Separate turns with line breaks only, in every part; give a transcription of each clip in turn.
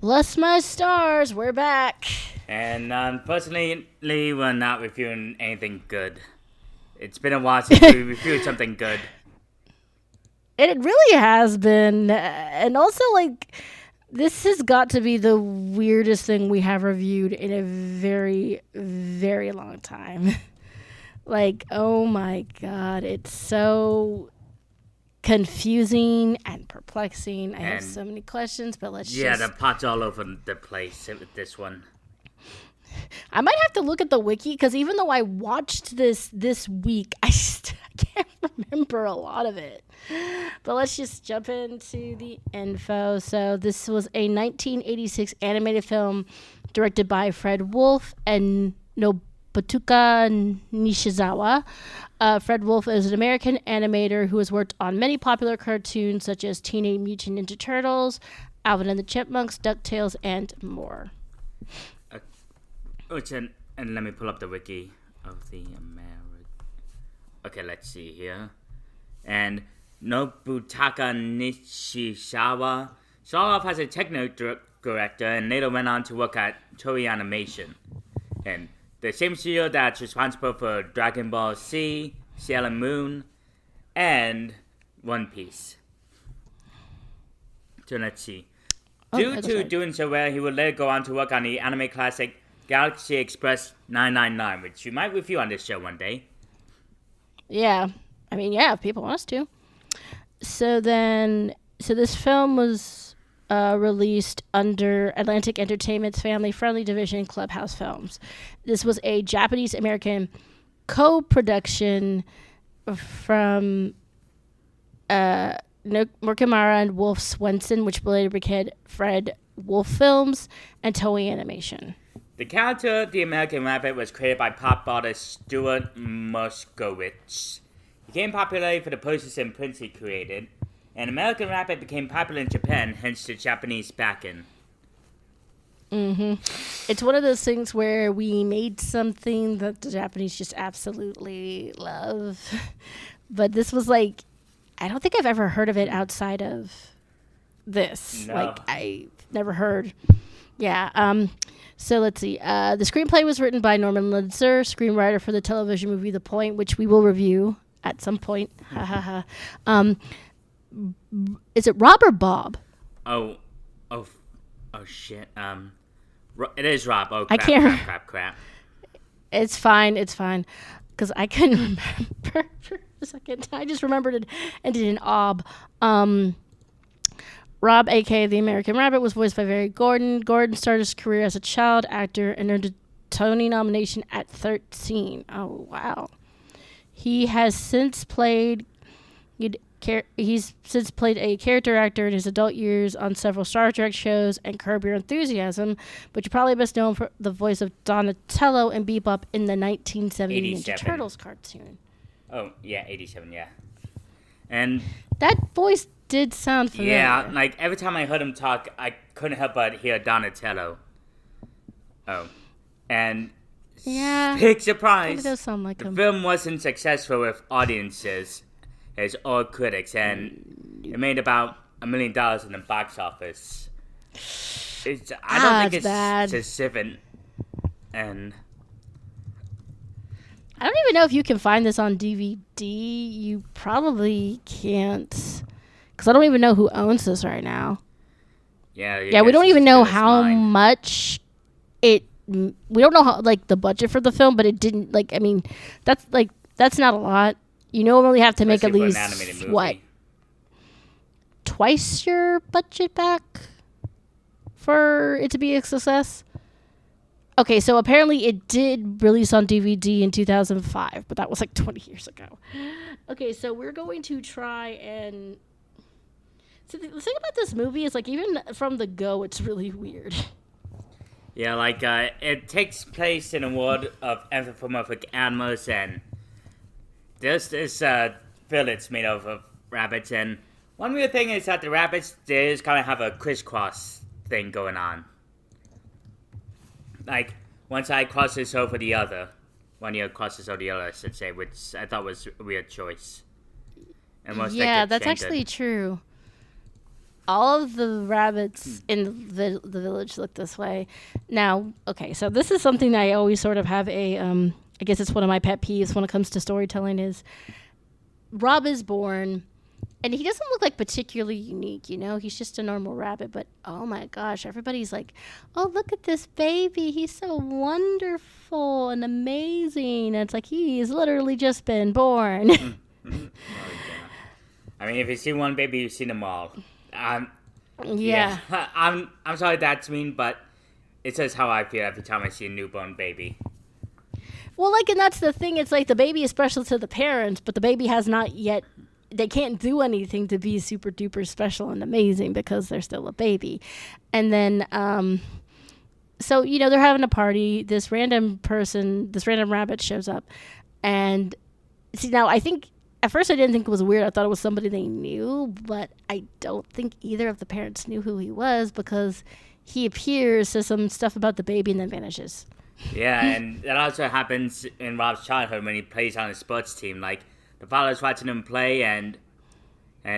Bless my stars, we're back.
And unfortunately, we're not reviewing anything good. It's been a while since we reviewed something good.
It really has been. And also, this has got to be the weirdest thing we have reviewed in a very, very long time. Oh my god, it's so confusing and perplexing. I have so many questions, but
the pot's all over the place with this one.
I might have to look at the wiki because even though I watched this week, I can't remember a lot of it. But let's just jump into the info. So this was a 1986 animated film directed by Fred Wolf and Nobutuka Nishizawa. Fred Wolf is an American animator who has worked on many popular cartoons such as Teenage Mutant Ninja Turtles, Alvin and the Chipmunks, DuckTales, and more.
And let me pull up the wiki of the American. Okay, let's see here. And Nobutaka Nishizawa started off as a technical director and later went on to work at Toei Animation. And the same studio that's responsible for Dragon Ball Z, Sailor Moon, and One Piece. So let's see. Due to doing so well, he would later go on to work on the anime classic Galaxy Express 999, which we might review on this show one day.
Yeah. I mean, yeah, if people want us to. So this film was released under Atlantic Entertainment's family-friendly division, Clubhouse Films. This was a Japanese-American co-production from Murkamara and Wolf Swenson, which later became Fred Wolf Films, and Toei Animation.
The character, the American Rabbit, was created by pop artist Stuart Moskowitz. He became popular for the posters and prints he created, and American Rabbit became popular in Japan, hence the Japanese backing.
It's one of those things where we made something that the Japanese just absolutely love. But this was I don't think I've ever heard of it outside of this.
No.
I never heard. Yeah. So let's see. The screenplay was written by Norman Linzer, screenwriter for the television movie The Point, which we will review at some point. Is it Rob or Bob?
Oh, shit. It is Rob. Oh, crap,
I can't.
crap.
It's fine. Because I couldn't remember for a second. I just remembered it ended in ob. Rob, a.k.a. the American Rabbit, was voiced by Barry Gordon. Gordon started his career as a child actor and earned a Tony nomination at 13. Oh, wow. He has since played a character actor in his adult years on several Star Trek shows and Curb Your Enthusiasm, but you're probably best known for the voice of Donatello and Bebop in the 1970 Ninja Turtles cartoon.
Oh, yeah, 87, yeah. And
that voice did sound familiar.
Yeah, every time I heard him talk, I couldn't help but hear Donatello. Oh. And
yeah,
big surprise,
it does sound like
the
him.
film wasn't successful with audiences, as all critics, and it made about $1 million in the box office. I don't think it's
bad.
specific, and
I don't even know if you can find this on DVD. You probably can't, because I don't even know who owns this right now.
Yeah,
we don't even know how much it. We don't know how the budget for the film, but it didn't that's not a lot. You normally have to make at least what, twice your budget back for it to be a success. Okay, so apparently it did release on DVD in 2005, but that was 20 years ago. Okay, so we're going to try and. So the thing about this movie is even from the go, it's really weird.
Yeah, it takes place in a world of anthropomorphic animals, and there's this village made of rabbits, and one weird thing is that the rabbits, they just kind of have a crisscross thing going on. One side crosses over the other. One ear crosses over the other, I should say, which I thought was a weird choice. And
yeah, that's actually true. all of the rabbits in the village look this way. Now, okay, so this is something that I always sort of have I guess it's one of my pet peeves when it comes to storytelling is Rob is born and he doesn't look like particularly unique, you know? He's just a normal rabbit, but oh my gosh, everybody's like, "Oh, look at this baby. He's so wonderful and amazing." And it's like he's literally just been born.
Oh, yeah. I mean, if you see one baby, you've seen them all.
Yeah.
I'm sorry that's mean, but it's just how I feel every time I see a newborn baby.
Well, like, and that's the thing. It's like the baby is special to the parents, but the baby has not yet. They can't do anything to be super duper special and amazing because they're still a baby. And then, so, you know, they're having a party. This random rabbit shows up. And see, now I think at first I didn't think it was weird. I thought it was somebody they knew, but I don't think either of the parents knew who he was because he appears, says some stuff about the baby, and then vanishes.
Yeah, and that also happens in Rob's childhood when he plays on his sports team. Like, the father's watching him play, and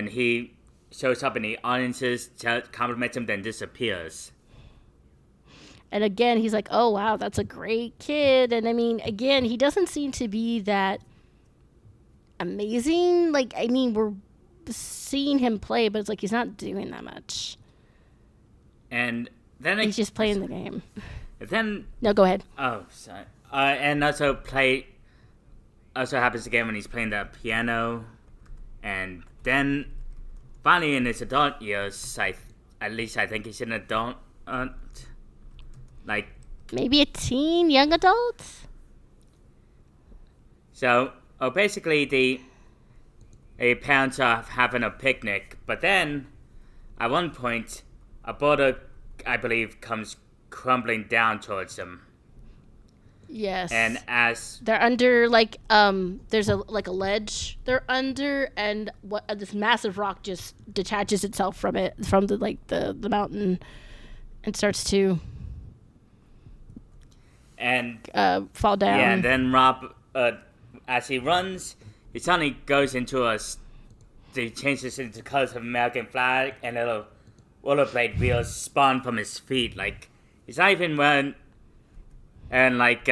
he shows up in the audiences, compliments him, then disappears.
And again, he's like, "Oh, wow, that's a great kid." And I mean, again, he doesn't seem to be that amazing. Like, I mean, we're seeing him play, but it's like he's not doing that much.
And then
he's just playing the game.
Then
no, go ahead.
Oh, sorry. And also happens again when he's playing the piano, and then finally in his adult years, at least I think he's an adult, like
maybe a teen, young adult.
So, basically the parents are having a picnic, but then at one point a boulder, I believe, comes crumbling down towards them.
Yes.
And as
they're under, like, there's a ledge they're under, and this massive rock just detaches itself from the mountain and starts to fall down.
Yeah, and then Rob, as he runs, he suddenly goes into he changes into the colors of American flag, and little rollerblade wheels spawn from his feet. Like, he's not even wearing, and like,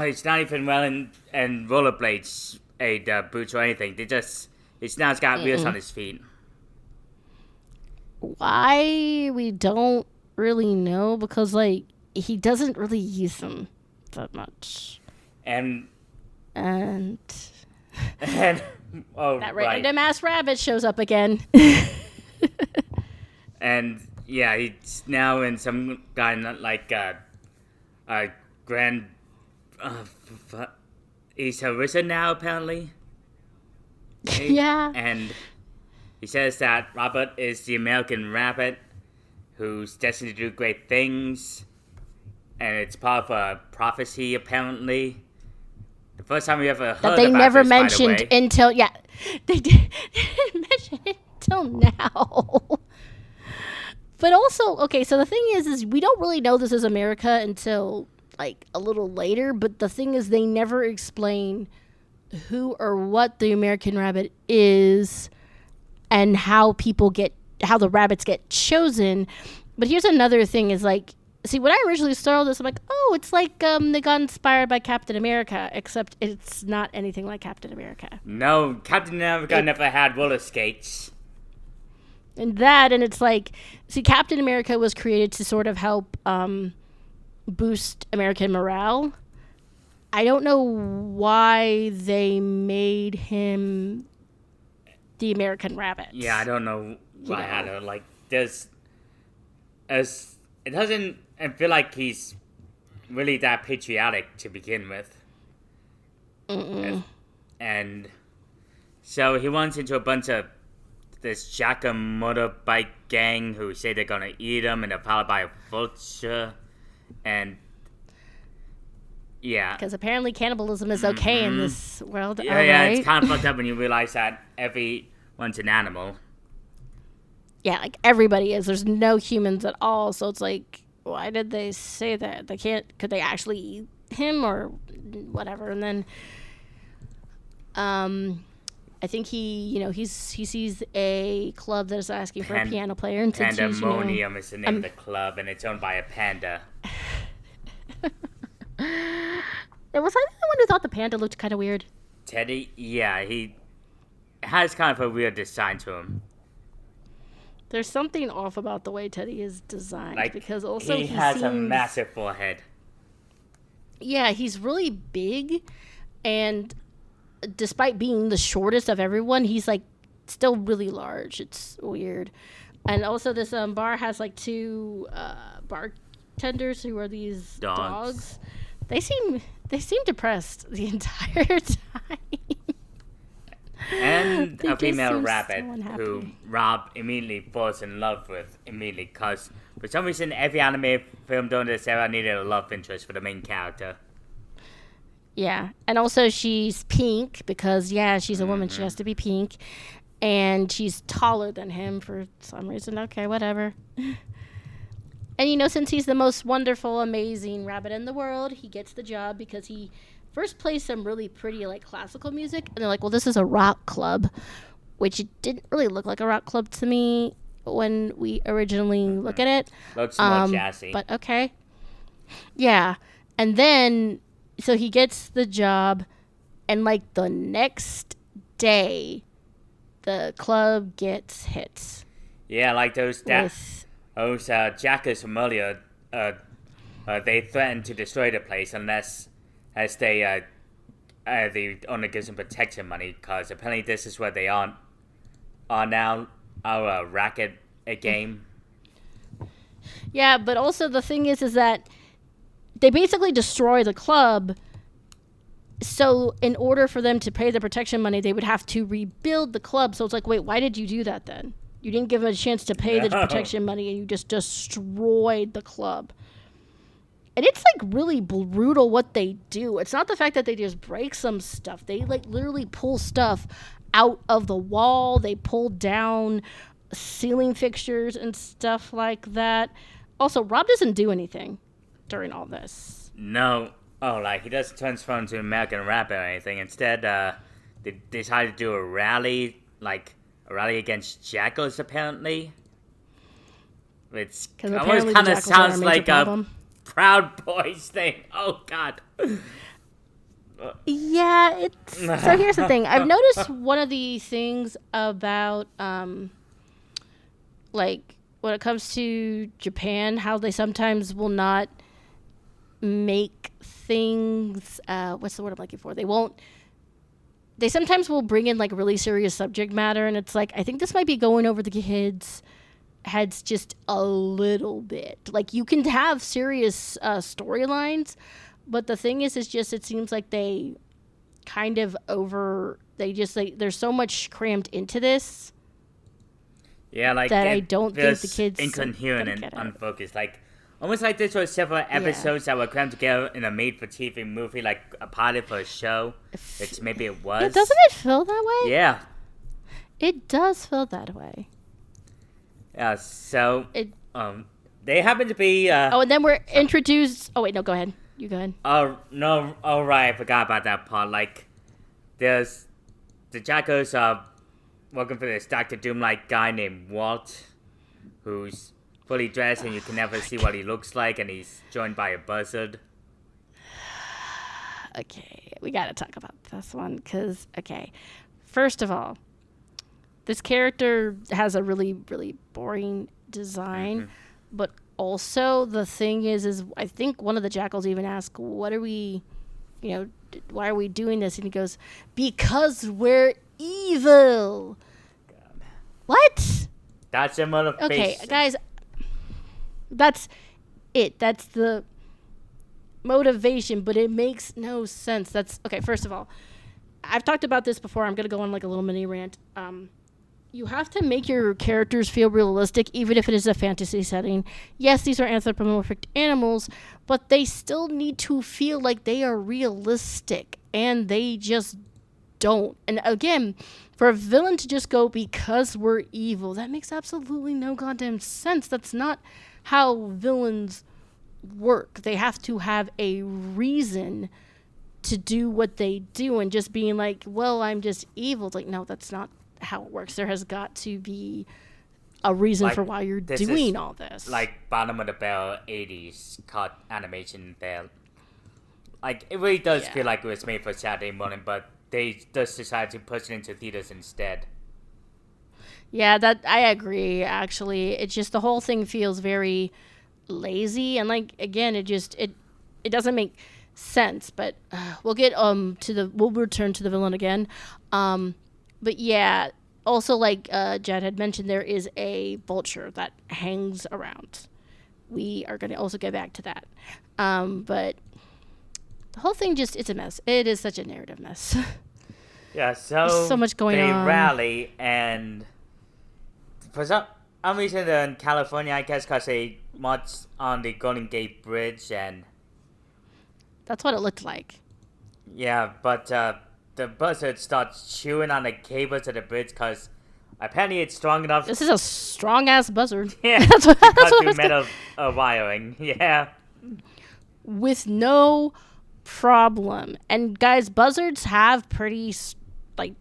he's not even wearing and rollerblades, boots or anything. He's now got wheels on his feet.
Why, we don't really know, because like he doesn't really use them that much.
And oh,
that random ass rabbit shows up again.
And yeah, he's now in some kind of like a grand. He's a wizard now, apparently.
Yeah.
And he says that Robert is the American rabbit who's destined to do great things, and it's part of a prophecy, apparently. The first time we ever heard
that they
about
never
this,
mentioned
by the way.
until they didn't mention it until now. But also, okay, so the thing is we don't really know this is America until like a little later. But the thing is, they never explain who or what the American rabbit is and how the rabbits get chosen. But here's another thing: is like, see, when I originally saw this, I'm like, oh, it's like they got inspired by Captain America, except it's not anything like Captain America.
No, Captain America never had roller skates.
And it's like, see, Captain America was created to sort of help boost American morale. I don't know why they made him the American rabbit.
Yeah, I don't know why. I don't like this. It doesn't. I feel like he's really that patriotic to begin with. And so he runs into a bunch of this jacker motorbike gang who say they're gonna eat him, and they're followed by a vulture. And yeah,
because apparently cannibalism is okay in this world.
Yeah, yeah, right? It's kind of fucked up when you realize that everyone's an animal.
Yeah, like everybody is. There's no humans at all. So it's like, why did they say that? Could they actually eat him or whatever? And then, I think he sees a club that is asking for a piano player, and since he's,
Pandemonium is the name of the club, and it's owned by a panda.
Was I the one who thought the panda looked kind of weird?
Teddy, yeah, he has kind of a weird design to him.
There's something off about the way Teddy is designed, because also
he has a massive forehead.
Yeah, he's really big, and despite being the shortest of everyone, he's like still really large. It's weird. And also this bar has like two bartenders who are these dogs. They seem depressed the entire time.
And a female rabbit who Rob immediately falls in love with immediately, because for some reason every anime film during this era needed a love interest for the main character.
Yeah, and also she's pink because, she's a woman. She has to be pink. And she's taller than him for some reason. Okay, whatever. And, since he's the most wonderful, amazing rabbit in the world, he gets the job because he first plays some really pretty, like, classical music. And they're like, well, this is a rock club, which it didn't really look like a rock club to me when we originally look at it.
Looks more jazzy.
But okay. Yeah. And then, so he gets the job, and, like, the next day, the club gets hit.
Yeah, like those jackers from earlier, they threaten to destroy the place unless the owner gives them protection money, because apparently this is where they are now, our racket game.
Yeah, but also the thing is that they basically destroy the club. So in order for them to pay the protection money, they would have to rebuild the club. So it's like, wait, why did you do that then? You didn't give them a chance to pay the protection money, and you just destroyed the club. And it's like really brutal what they do. It's not the fact that they just break some stuff. They like literally pull stuff out of the wall. They pull down ceiling fixtures and stuff like that. Also, Rob doesn't do anything during all this.
No. Oh, like, he doesn't transform into an American Rabbit or anything. Instead, they decided to do a rally against jackals, apparently. It's almost kind of sounds like a Proud Boys thing. Oh, God.
Yeah, so here's the thing. I've noticed one of the things about, like, when it comes to Japan, how they sometimes will not make things, what's the word I'm looking for? They sometimes will bring in like really serious subject matter, and it's like, I think this might be going over the kids' heads just a little bit. Like, you can have serious storylines, but the thing is just, it seems like they kind of there's so much crammed into this.
Yeah, like
that I don't think the kids
incoherent and unfocused. Like, almost like this was several episodes that were crammed together in a made-for-TV movie, like a pilot for a show, which maybe it was.
Yeah, doesn't it feel that way?
Yeah.
It does feel that way.
Yeah, so they happen to be...
and then we're introduced... Oh, wait, no, go ahead. You go ahead.
Oh, no, oh, right, I forgot about that part. Like, there's... The jackals are working for this Dr. Doom-like guy named Walt, who's fully dressed and you can never see what he looks like, and he's joined by a buzzard.
Okay, we gotta talk about this one, because, okay, first of all, this character has a really, really boring design, but also the thing is I think one of the jackals even asked, what are we, why are we doing this? And he goes, because we're evil. God. What?
That's a motivation.
Okay, guys, that's it. That's the motivation, but it makes no sense. That's okay. First of all, I've talked about this before. I'm gonna go on like a little mini rant. You have to make your characters feel realistic, even if it is a fantasy setting. Yes, these are anthropomorphic animals, but they still need to feel like they are realistic, and they just don't. And again, for a villain to just go, because we're evil, that makes absolutely no goddamn sense. That's not how villains work. They have to have a reason to do what they do, and just being like, well, I'm just evil. It's like, no, that's not how it works. There has got to be a reason for why you're doing all this.
Like bottom of the barrel 80s cut animation there. Like, it really does feel like it was made for Saturday morning, but they just decided to push it into theaters instead.
Yeah, that I agree, actually. It's just the whole thing feels very lazy, and like, again, it doesn't make sense. But we'll return to the villain again. But yeah, also, like Jed had mentioned, there is a vulture that hangs around. We are going to also get back to that. But the whole thing it's a mess. It is such a narrative mess.
Yeah, so
there's so much going on.
They rally, and for some reason they're in California, I guess, because they marched on the Golden Gate Bridge, and
that's what it looked like.
Yeah, but the buzzard starts chewing on the cables of the bridge because apparently it's strong enough.
This is a strong ass buzzard.
Yeah,
that's what
metal wiring. Yeah,
with no problem. And guys, buzzards have pretty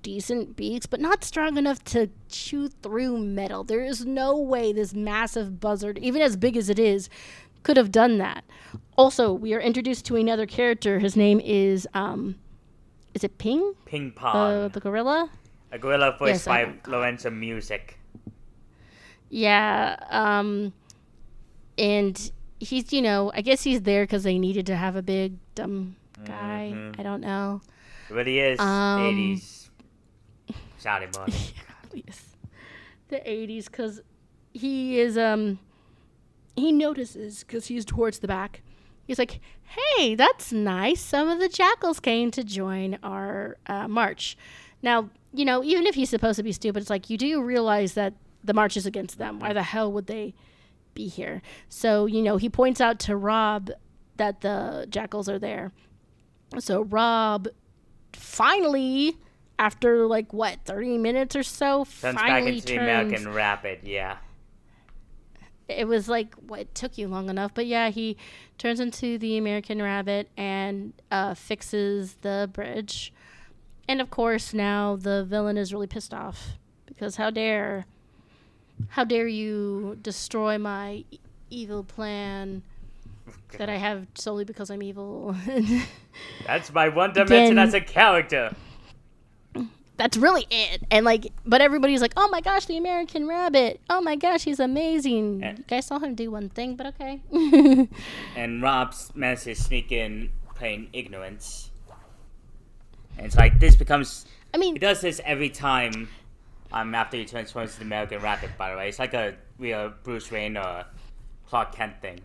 decent beaks, but not strong enough to chew through metal. There is no way this massive buzzard, even as big as it is, could have done that. Also, we are introduced to another character. His name is it Ping?
Ping Pong.
The gorilla?
A gorilla voiced by Lorenzo Music.
Yeah, and he's, I guess he's there because they needed to have a big, dumb guy. I don't know.
But he is 80s. Saturday morning.
Yes. The 80s, because he is, he notices, because he's towards the back. He's like, hey, that's nice. Some of the jackals came to join our march. Now, even if he's supposed to be stupid, it's like, you do realize that the march is against them. Why the hell would they be here? So, he points out to Rob that the jackals are there. So Rob finally, after 30 minutes or so,
turns back into the American Rabbit, yeah.
It was it took you long enough, but yeah, he turns into the American Rabbit and fixes the bridge. And of course, now the villain is really pissed off because how dare you destroy my evil plan that I have solely because I'm evil.
That's my one dimension as a character.
That's really it. And but everybody's like, oh my gosh, the American Rabbit. Oh my gosh, he's amazing. You guys saw him do one thing, but okay.
And Rob's manages to sneak in playing ignorance. And it's this becomes... he does this every time after he transforms to the American Rabbit, by the way. It's like a real Bruce Wayne or Clark Kent thing.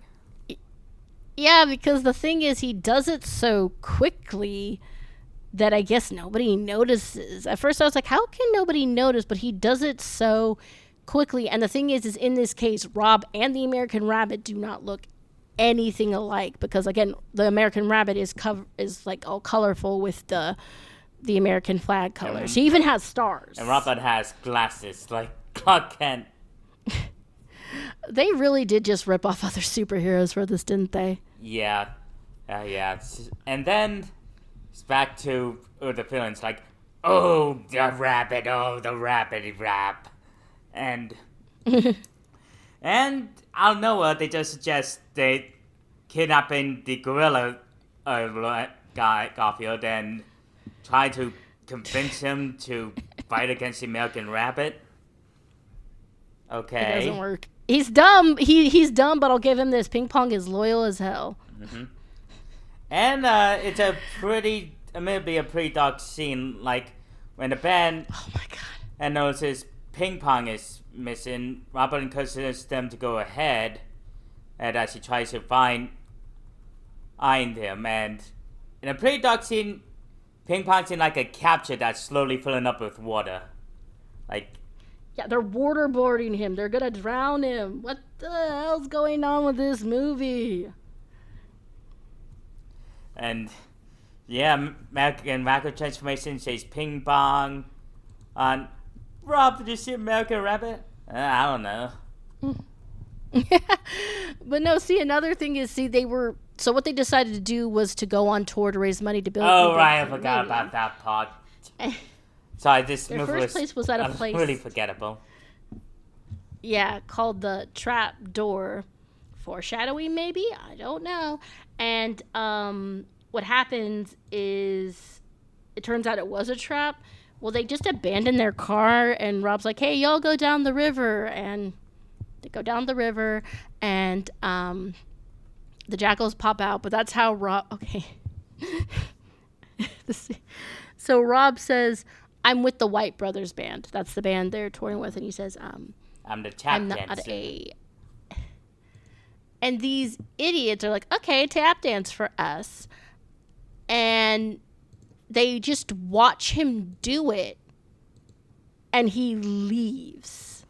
Yeah, because the thing is, he does it so quickly that I guess nobody notices. At first I was like, how can nobody notice? But he does it so quickly. And the thing is in this case, Rob and the American Rabbit do not look anything alike because, again, the American Rabbit is all colorful with the American flag colors. He even has stars.
And Robert has glasses like Clark Kent.
They really did just rip off other superheroes for this, didn't they?
Yeah. Yeah. And then it's back to the villains oh, the rabbit rap. And and out of nowhere, they just suggest they kidnapping the gorilla guy, Garfield, and try to convince him to fight against the American Rabbit. Okay.
It doesn't work. He's dumb. He's dumb, but I'll give him this. Ping Pong is loyal as hell.
Mm-hmm. And it's a pretty dark scene, when the band and notices Ping Pong is missing. Robert encourages them to go ahead, and as he tries to find him, and in a pretty dark scene, Ping Pong's in a capture that's slowly filling up with water,
Yeah, they're waterboarding him. They're gonna drown him. What the hell's going on with this movie?
And yeah, American Rabbit transformation says Ping Pong. Rob, did you see American Rabbit? I don't know.
But no, another thing is, they were So what they decided to do was to go on tour to raise money to build.
Oh, right. I forgot about that part. Sorry, this
Their
movie
first place was at a place
really forgettable.
Yeah, called the Trap Door. Foreshadowing, maybe? I don't know. And what happens is it turns out it was a trap. Well, they just abandoned their car, and Rob's like, hey, y'all go down the river. And they go down the river, and the jackals pop out. But that's how Rob... Okay. So Rob says, I'm with the White Brothers band. That's the band they're touring with. And he says,
I'm the tap
I'm not
dancer.
And these idiots are like, okay, tap dance for us. And they just watch him do it. And he leaves.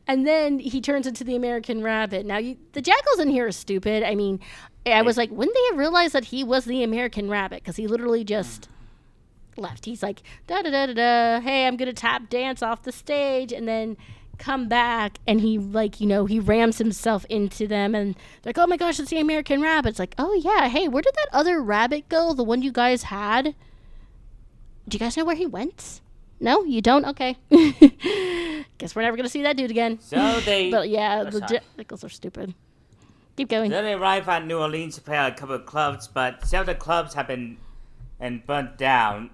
And then he turns into the American Rabbit. Now, the jackals in here are stupid. I mean, I was like, wouldn't they have realized that he was the American Rabbit? Because he literally just left. He's like, da-da-da-da-da. Hey, I'm going to tap dance off the stage. And then come back, and he, like, you know, he rams himself into them, and they're like, oh my gosh, it's the American Rabbit. It's like, oh yeah, hey, where did that other rabbit go, the one you guys had? Do you guys know where he went? No, you don't? Okay. Guess we're never gonna see that dude again.
So they
But yeah, the jackals are stupid. Keep going.
So they arrive at New Orleans to play at a couple of clubs, but several clubs have been burnt down.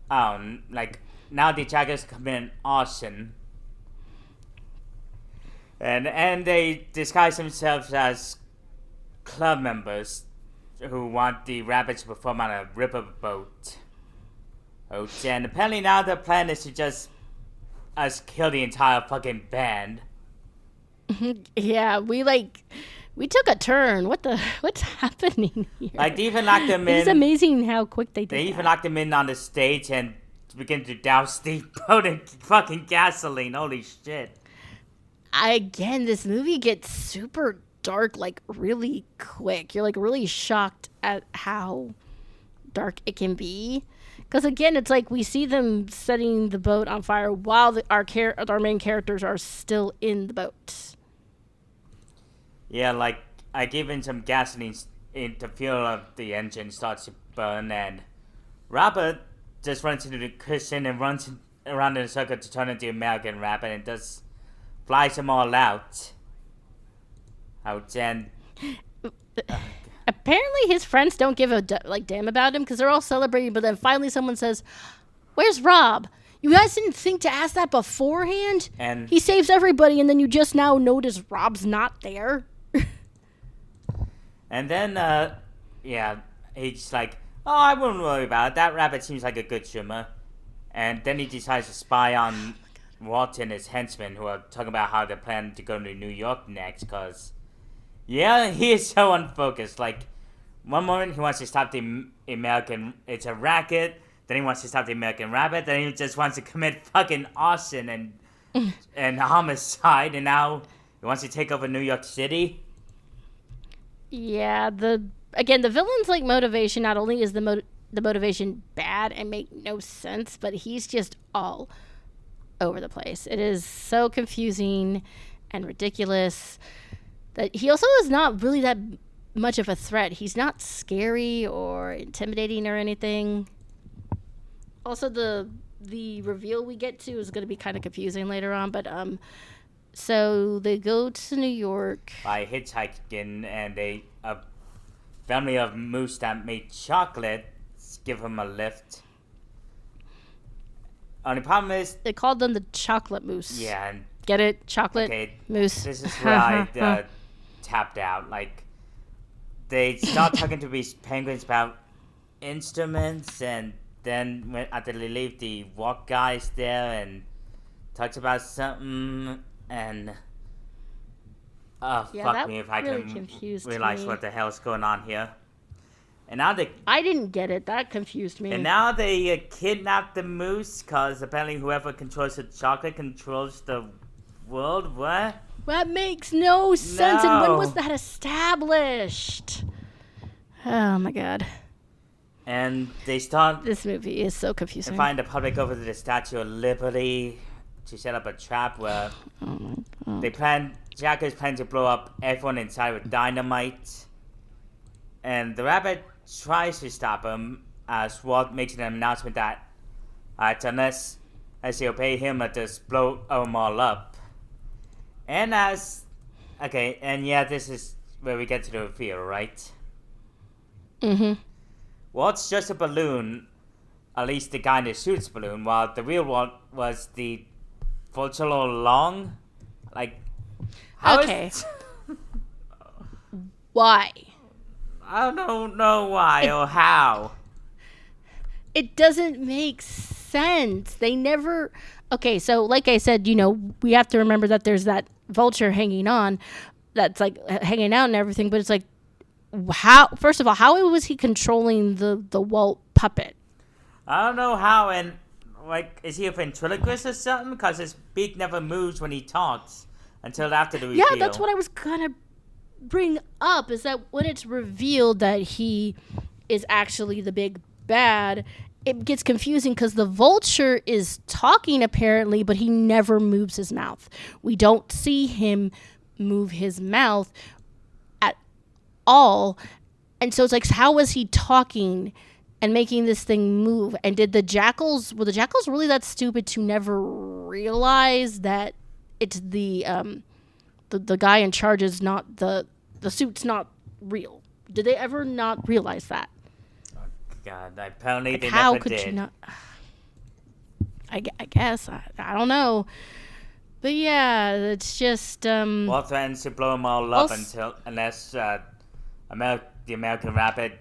Like, now the jackals commit arson. And they disguise themselves as club members who want the rabbits to perform on a riverboat. And apparently now the plan is to just kill the entire fucking band.
Yeah, we took a turn. What's happening here?
Like, they even locked them in.
It's amazing how quick they did
They even locked them in on the stage and begin to douse the boat in fucking gasoline. Holy shit.
Again, this movie gets super dark, like, really quick. You're, like, really shocked at how dark it can be. Because, again, it's like we see them setting the boat on fire while our main characters are still in the boat.
Yeah, like, I gave in some gasoline the fuel of the engine starts to burn, and Robert just runs into the cushion and runs around in a circle to turn into American Rabbit and does... flies them all out. And
apparently his friends don't give a damn about him because they're all celebrating. But then finally someone says, "Where's Rob? You guys didn't think to ask that beforehand?
And
he saves everybody, and then you just now notice Rob's not there."
And then he's like, "Oh, I wouldn't worry about it. That rabbit seems like a good swimmer." And then he decides to spy on Walt and his henchmen, who are talking about how they're planning to go to New York next, because, yeah, he is so unfocused. Like, one moment he wants to stop the American, it's a racket, then he wants to stop the American Rabbit, then he just wants to commit fucking arson and homicide, and now he wants to take over New York City.
Yeah, the villain's, like, motivation, not only is the motivation bad and make no sense, but he's just all over the place. It is so confusing and ridiculous that he also is not really that much of a threat. He's not scary or intimidating or anything. Also, the reveal we get to is going to be kind of confusing later on, but so they go to New York
by hitchhiking, and a family of moose that made chocolate give him a lift. Only problem is...
they called them the chocolate moose.
Yeah. And
get it? Chocolate moose.
This is where I tapped out. Like, they start talking to these penguins about instruments, and then after they leave, the walk guy's there and talks about something, and... fuck me if I
really
can
confused
realize
me.
what the hell's going on here. And now
I didn't get it. That confused me.
And now they kidnap the moose, because apparently whoever controls the chocolate controls the world. What?
That makes no sense. And when was that established? Oh my god.
And they start...
this movie is so confusing.
to find the public over to the Statue of Liberty to set up a trap where they plan Jack is planning to blow up everyone inside with dynamite. And the rabbit tries to stop him as Walt makes an announcement that unless he obey him, it just blow them all up. And this is where we get to the reveal, right?
Mm-hmm.
Walt's just a balloon, at least the guy in the suit's balloon, while the real Walt was the vulture all along. Like, how is...
Why?
I don't know why or how.
It doesn't make sense. They never... Okay, so like I said, we have to remember that there's that vulture hanging on, that's like hanging out and everything, but it's like, first of all, how was he controlling the Walt puppet?
I don't know how, and like, is he a ventriloquist or something? Because his beak never moves when he talks until after the reveal.
Yeah, that's what I was gonna bring up, is that when it's revealed that he is actually the big bad, it gets confusing because the vulture is talking apparently, but he never moves his mouth. We don't see him move his mouth at all. And so it's like, how was he talking and making this thing move? And were the jackals really that stupid to never realize that it's the guy in charge is not the suit's not real? Did they ever not realize that?
Oh, God, apparently
like,
they
how
never
could
did.
you not? I guess I don't know. But yeah, it's just
Walt threatens to blow them all up unless the American rabbit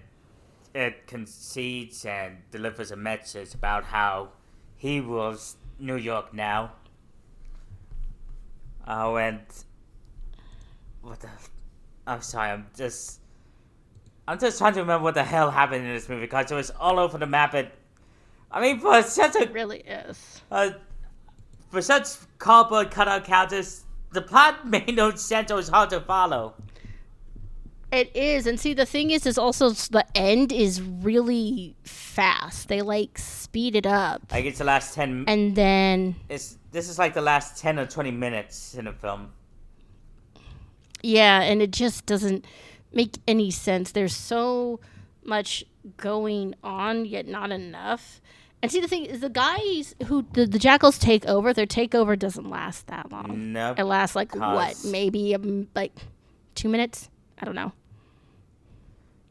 concedes and delivers a message about how he rules New York now. And what the? I'm sorry. I'm just trying to remember what the hell happened in this movie because it was all over the map. It
really is.
For such cardboard cutout characters, the plot made no sense. It was hard to follow.
It is, and see, the thing is also the end is really fast. They like speed it up.
Like it's the last 10,
and then
this is like the last 10 or 20 minutes in a film.
Yeah, and it just doesn't make any sense. There's so much going on, yet not enough. And see, the thing is, the guys who the jackals take over, their takeover doesn't last that long.
Nope.
It lasts like maybe like 2 minutes. I don't know.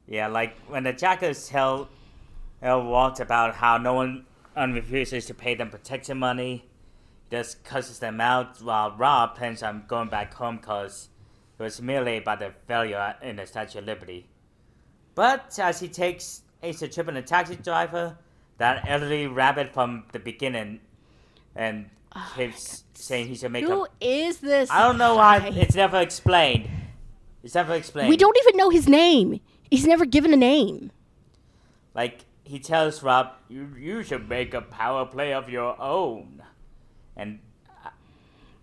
Yeah, like when the jackals tell Walt about how no one refuses to pay them protection money, he just cusses them out while Rob plans on going back home because it was merely by the failure in the Statue of Liberty. But as he takes Ace a trip in a taxi driver, that elderly rabbit from the beginning and keeps saying he should make
Who is this?
I don't know why. It's never explained.
We don't even know his name. He's never given a name.
Like, he tells Rob, you should make a power play of your own. And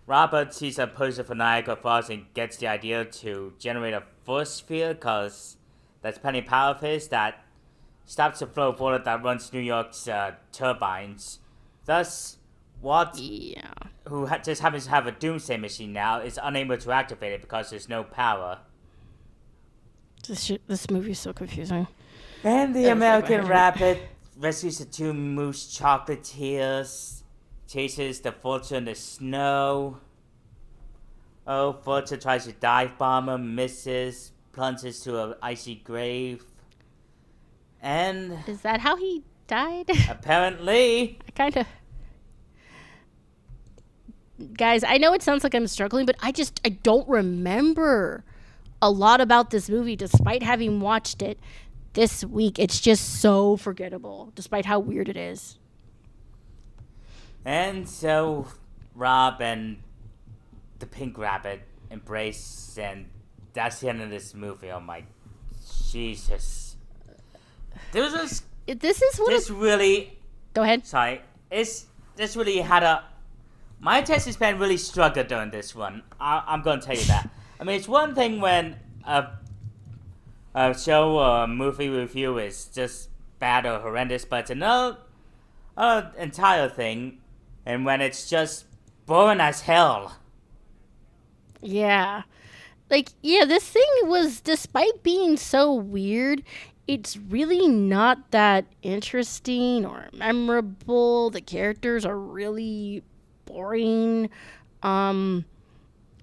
Robert sees a poster for Niagara Falls and gets the idea to generate a force field because that's plenty of power of his that stops the flow of water that runs New York's turbines. Thus, Walt, who just happens to have a doomsday machine now, is unable to activate it because there's no power.
This movie is so confusing.
And the American rabbit rescues the two moose chocolatiers, chases the vulture in the snow. Oh, vulture tries to dive bomb him, misses, plunges to an icy grave. And
is that how he died?
Apparently.
Guys, I know it sounds like I'm struggling, but I don't remember a lot about this movie despite having watched it this week. It's just so forgettable despite how weird it is.
And so Rob and the pink rabbit embrace, and that's the end of this movie. Oh my Jesus. This really
Go ahead.
Sorry. This really had my attention span really struggled during this one. I'm going to tell you that. I mean, it's one thing when a show or a movie review is just bad or horrendous, but it's another entire thing, and when it's just boring as hell.
Yeah. Like, yeah, this thing was, despite being so weird, it's really not that interesting or memorable. The characters are really boring. Um,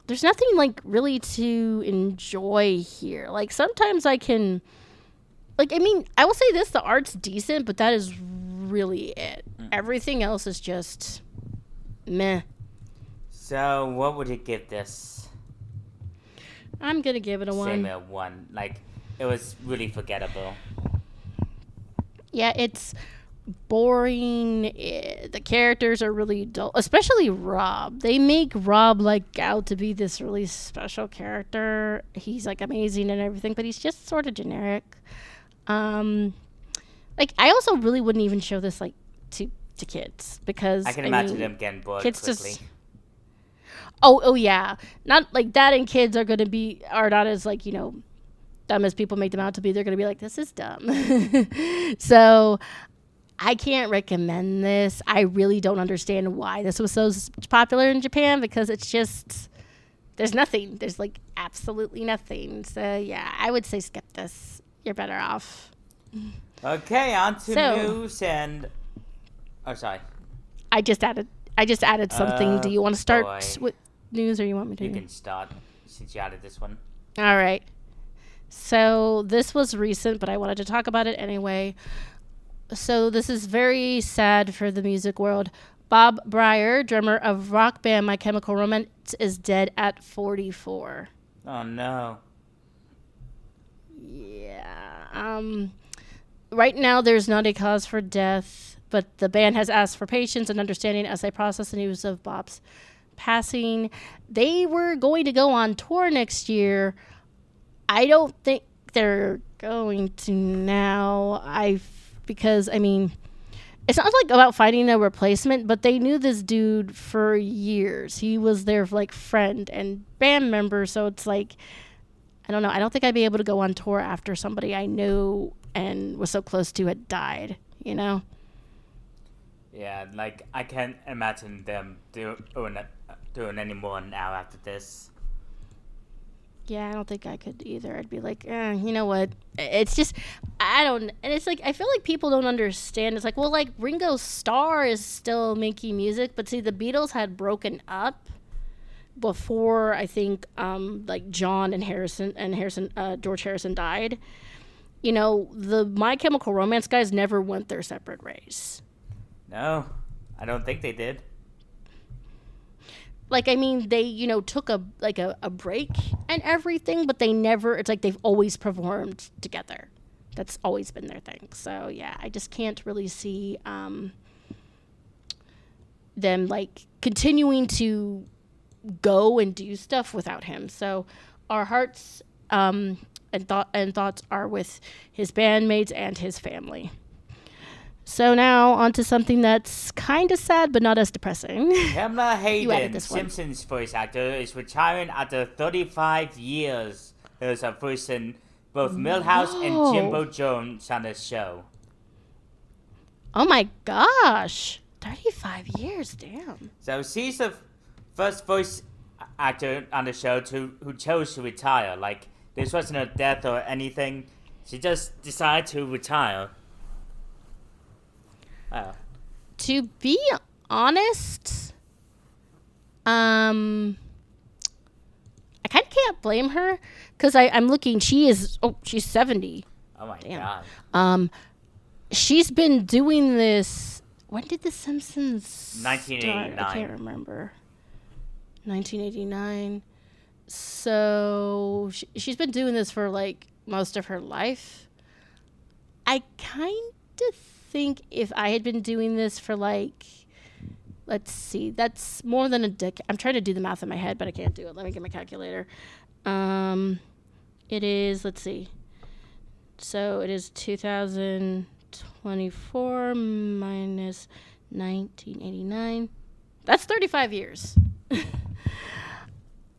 there's nothing like really to enjoy here. Like, sometimes I can, like, I mean, I will say this: the art's decent, but that is really it. Everything else is just meh.
So, what would you give this?
I'm gonna give it a
Same
1.
a 1. Like, it was really forgettable.
Yeah, it's boring. The characters are really dull, especially Rob. They make Rob like out to be this really special character. He's like amazing and everything, but he's just sort of generic. Um, like I also really wouldn't even show this like to kids because
I can imagine them getting bored
kids
quickly.
just. Oh yeah, not like that. And kids are not as like dumb as people make them out to be. They're gonna be like, this is dumb. So I can't recommend this. I really don't understand why this was so popular in Japan because it's just there's nothing. There's like absolutely nothing. So yeah, I would say skip this. You're better off.
Okay, on to
So-
news and. Oh, sorry.
I just added something. Do you want to start
boy.
with news or you want me to?
You can start since you added this one.
All right. So this was recent, but I wanted to talk about it anyway. So this is very sad for the music world. Bob Breyer, drummer of rock band My Chemical Romance, is dead at 44.
Oh no.
Yeah. Right now, there's not a cause for death, but the band has asked for patience and understanding as they process the news of Bob's passing. They were going to go on tour next year. I don't think they're going to now. Because I mean, it's not like about finding a replacement, but they knew this dude for years. He was their like friend and band member, so it's like I don't know. I don't think I'd be able to go on tour after somebody I knew and was so close to had died,
Yeah, like I can't imagine them doing any more now after this.
Yeah, I don't think I could either. I'd be like, you know what? It's just, I don't, and it's like, I feel like people don't understand. It's like, well, like Ringo Starr is still making music, but see, the Beatles had broken up before I think, like John and George Harrison died. The My Chemical Romance guys never went their separate ways.
No, I don't think they did.
Like, I mean, they, took a break and everything, but they never, it's like they've always performed together. That's always been their thing. So, yeah, I just can't really see them, like, continuing to go and do stuff without him. So, our hearts and thoughts are with his bandmates and his family. So now on to something that's kind of sad, but not as depressing.
Pamela
You added
Hayden,
this one.
Simpsons voice actor, is retiring after 35 years. He was a voice in both Milhouse and Jimbo Jones on the show.
Oh my gosh. 35 years, damn.
So she's the first voice actor on the show who chose to retire. Like, this wasn't a death or anything. She just decided to retire. Oh.
To be honest, I kind of can't blame her because I'm looking. She's 70.
Oh my
Damn.
god.
She's been doing this. When did The Simpsons start?
1989.
I can't remember. 1989. So she's been doing this for like most of her life. I kind of think if I had been doing this for like, let's see, that's more than a decade. I'm trying to do the math in my head, but I can't do it. Let me get my calculator. It is, let's see. So it is 2024 minus 1989. That's 35 years.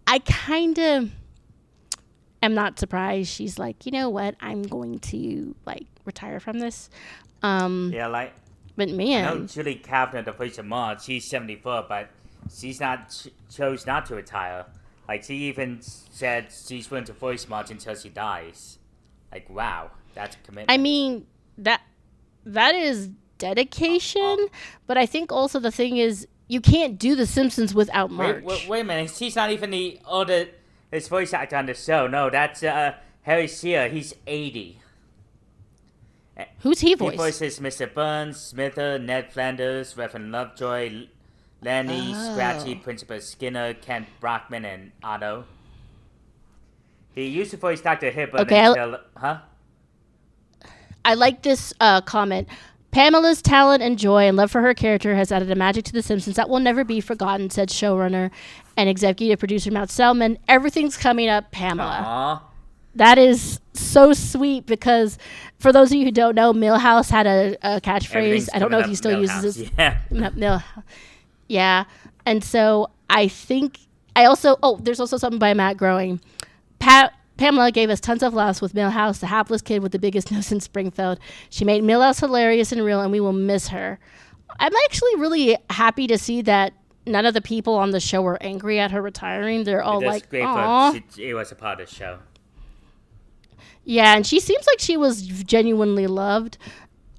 I kind of am not surprised. She's like, you know what? I'm going to like retire from this.
Yeah, like,
But
I know
man,
Julie Kavner, the voice of Maude, she's 74, but she's not chose not to retire. Like, she even said she's willing to voice Marge until she dies. Like, wow, that's a commitment.
I mean, that is dedication, but I think also the thing is you can't do The Simpsons without Marge.
Wait a minute, she's not even the oldest voice actor on the show. No, that's Harry Shearer. He's 80.
Who's he
He
voiced?
voices Mr. Burns, Smither, Ned Flanders, Reverend Lovejoy, Lenny, Scratchy, Principal Skinner, Kent Brockman, and Otto. He used to voice Dr. Hibbert until...
I like this comment. Pamela's talent and joy and love for her character has added a magic to The Simpsons that will never be forgotten, said showrunner and executive producer Matt Selman. Everything's coming up, Pamela.
Aww.
That is so sweet because for those of you who don't know, Milhouse had a catchphrase. I don't know if he still uses it.
Yeah.
Yeah. And so I think there's also something by Matt Groening. Pamela gave us tons of laughs with Milhouse, the hapless kid with the biggest nose in Springfield. She made Milhouse hilarious and real, and we will miss her. I'm actually really happy to see that none of the people on the show were angry at her retiring. They're all like, "Aw."
It was a part of the show.
Yeah, and she seems like she was genuinely loved.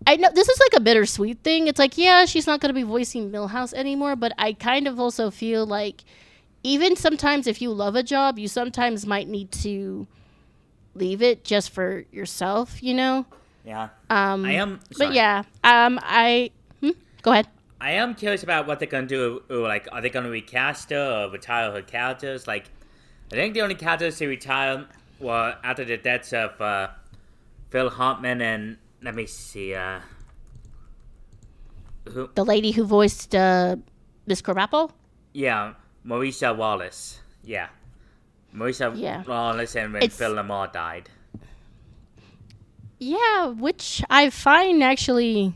I know this is like a bittersweet thing. It's like, yeah, she's not going to be voicing Milhouse anymore, but I kind of also feel like even sometimes if you love a job, you sometimes might need to leave it just for yourself, you know?
Yeah.
I
am.
But yeah, go ahead.
I am curious about what they're going to do. Like, are they going to recast her or retire her characters? Like, I think the only characters to retire were after the deaths of Phil Hartman and, let me see, who?
The lady who voiced Miss Krabappel?
Yeah, Marisha Wallace. Yeah. Marisha Wallace and when Phil Lamar died.
Yeah, which I find actually...